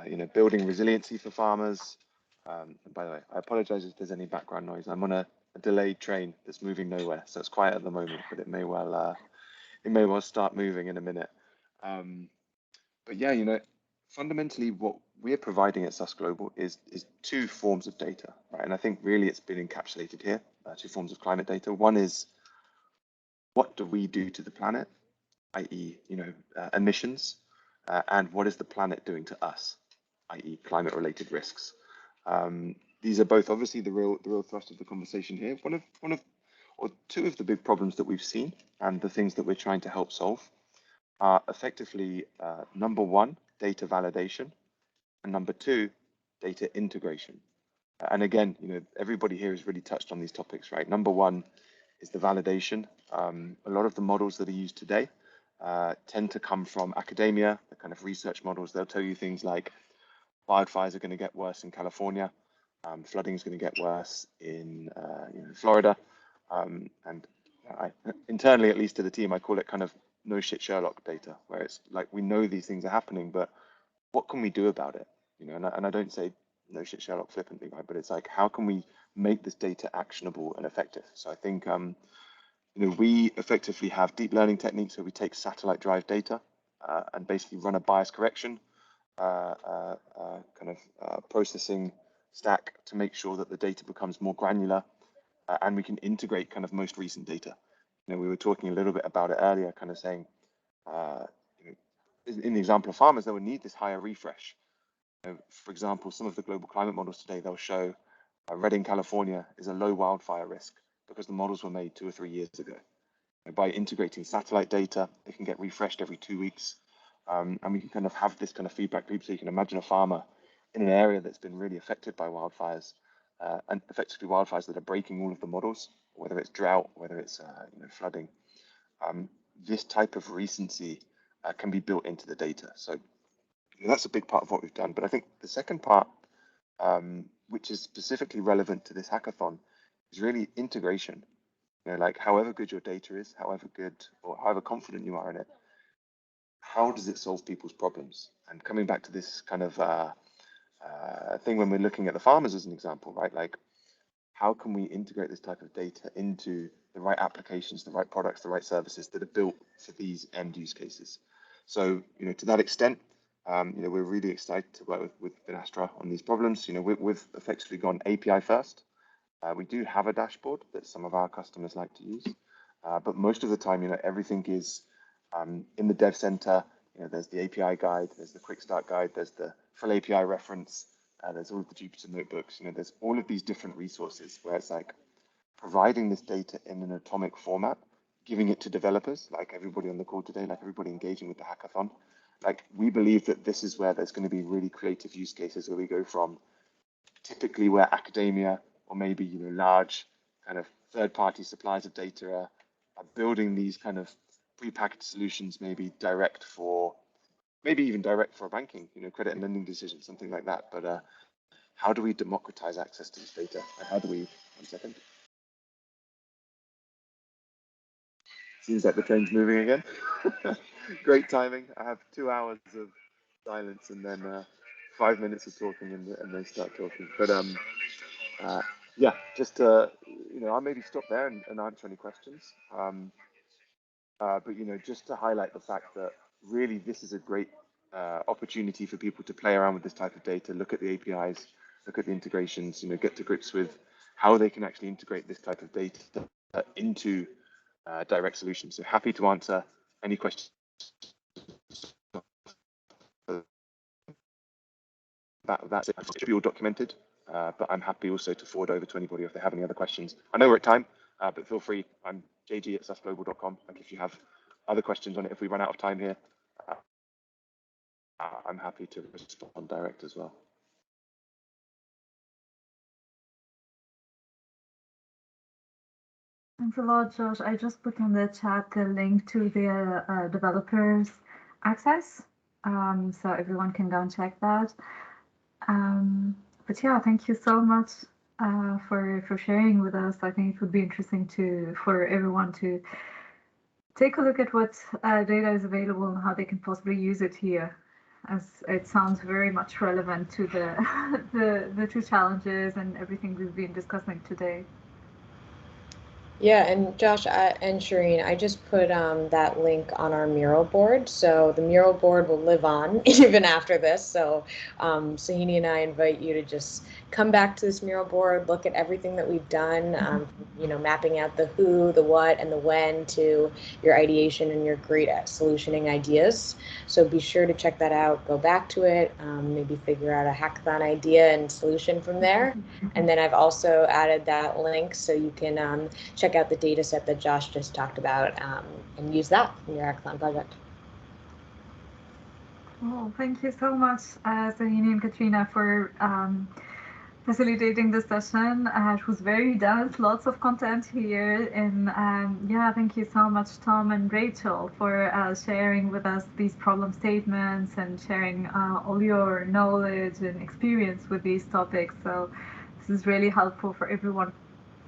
you know, building resiliency for farmers. And by the way, I apologize if there's any background noise. I'm on a delayed train that's moving nowhere, so it's quiet at the moment, but it may well start moving in a minute. But yeah, you know, fundamentally what we're providing at SAS Global is two forms of data, right? And I think really it's been encapsulated here, two forms of climate data. One is what do we do to the planet, i.e., you know, emissions, and what is the planet doing to us, i.e., climate-related risks. These are both obviously the real thrust of the conversation here. Or two of the big problems that we've seen and the things that we're trying to help solve are effectively number one, data validation, and number two, data integration. And again, you know, everybody here has really touched on these topics, right? Number one is the validation. A lot of the models that are used today tend to come from academia, the kind of research models. They'll tell you things like wildfires are going to get worse in California, flooding is going to get worse in you know, Florida, and internally, at least to the team, I call it kind of no shit Sherlock data, where it's like we know these things are happening, but what can we do about it? You know, and I don't say no shit Sherlock flippantly, right? But it's like, how can we make this data actionable and effective? So I think you know, we effectively have deep learning techniques where we take satellite drive data and basically run a bias correction processing stack to make sure that the data becomes more granular and we can integrate kind of most recent data. You know, we were talking a little bit about it earlier, kind of saying, you know, in the example of farmers, they would need this higher refresh. You know, for example, some of the global climate models today, they'll show Redding, California is a low wildfire risk because the models were made 2 or 3 years ago. And by integrating satellite data, they can get refreshed every 2 weeks. And we can kind of have this kind of feedback loop. So you can imagine a farmer in an area that's been really affected by wildfires, and effectively wildfires that are breaking all of the models, whether it's drought, whether it's you know, flooding. This type of recency can be built into the data. So you know, that's a big part of what we've done. But I think the second part, which is specifically relevant to this hackathon, is really integration. You know, like however good your data is, however good or however confident you are in it, how does it solve people's problems? And coming back to this kind of thing when we're looking at the farmers as an example, right? Like, how can we integrate this type of data into the right applications, the right products, the right services that are built for these end use cases? So, you know, to that extent, you know, we're really excited to work with Finastra on these problems. You know, we've effectively gone API first. We do have a dashboard that some of our customers like to use, but most of the time, you know, everything is in the dev center. You know, there's the API guide, there's the quick start guide, there's the full API reference, there's all of the Jupyter notebooks. You know, there's all of these different resources where it's like providing this data in an atomic format, giving it to developers, like everybody on the call today, like everybody engaging with the hackathon. Like, we believe that this is where there's going to be really creative use cases where we go from typically where academia or maybe, you know, large kind of third-party suppliers of data are building these kind of prepackaged solutions, maybe direct for, maybe even direct for banking, you know, credit and lending decisions, something like that. But how do we democratize access to this data? And how do we, one second. Seems like the train's moving again. Great timing. I have 2 hours of silence and then 5 minutes of talking and they start talking. But yeah, just to, you know, I'll maybe stop there and answer any questions. But, you know, just to highlight the fact that really this is a great opportunity for people to play around with this type of data, look at the APIs, look at the integrations, you know, get to grips with how they can actually integrate this type of data into direct solutions. So happy to answer any questions that's it. It should be all documented, but I'm happy also to forward over to anybody if they have any other questions. I know we're at time, but feel free. I'm jg@susglobal.com. Like if you have other questions on it, if we run out of time here, I'm happy to respond direct as well. Thanks a lot, Josh. I just put on the chat the link to the developers access, so everyone can go and check that. But yeah, thank you so much for sharing with us. I think it would be interesting for everyone to take a look at what data is available and how they can possibly use it here, as it sounds very much relevant to the the two challenges and everything we've been discussing today. Yeah, and Josh and Shireen, I just put that link on our mural board. So the mural board will live on even after this. So Sahini and I invite you to just come back to this mural board, look at everything that we've done, you know, mapping out the who, the what, and the when to your ideation and your great solutioning ideas. So be sure to check that out, go back to it, maybe figure out a hackathon idea and solution from there. And then I've also added that link so you can check out the data set that Josh just talked about and use that in your hackathon project. Oh, thank you so much, Sahini and Katrina, for facilitating this session. It was very dense, lots of content here. And yeah, thank you so much, Tom and Rachel, for sharing with us these problem statements and sharing all your knowledge and experience with these topics. So this is really helpful for everyone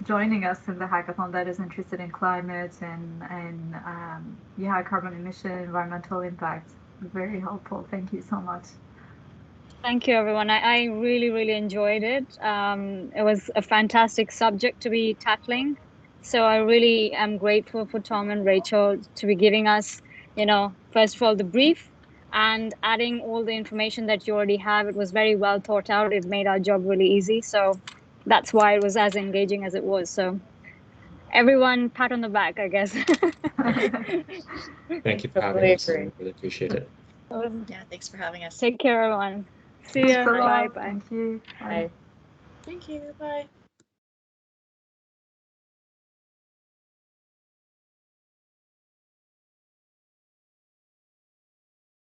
joining us in the hackathon that is interested in climate and yeah, carbon emission, environmental impact. Very helpful. Thank you so much. Thank you, everyone. I really, really enjoyed it. It was a fantastic subject to be tackling. So I really am grateful for Tom and Rachel to be giving us, you know, first of all, the brief and adding all the information that you already have. It was very well thought out. It made our job really easy. So that's why it was as engaging as it was. So everyone, pat on the back, I guess. Thank you for having us. I really appreciate it. Yeah, thanks for having us. Take care, everyone. See Thanks you. a lot. Bye. Thank you. Bye. Bye. Thank you. Bye.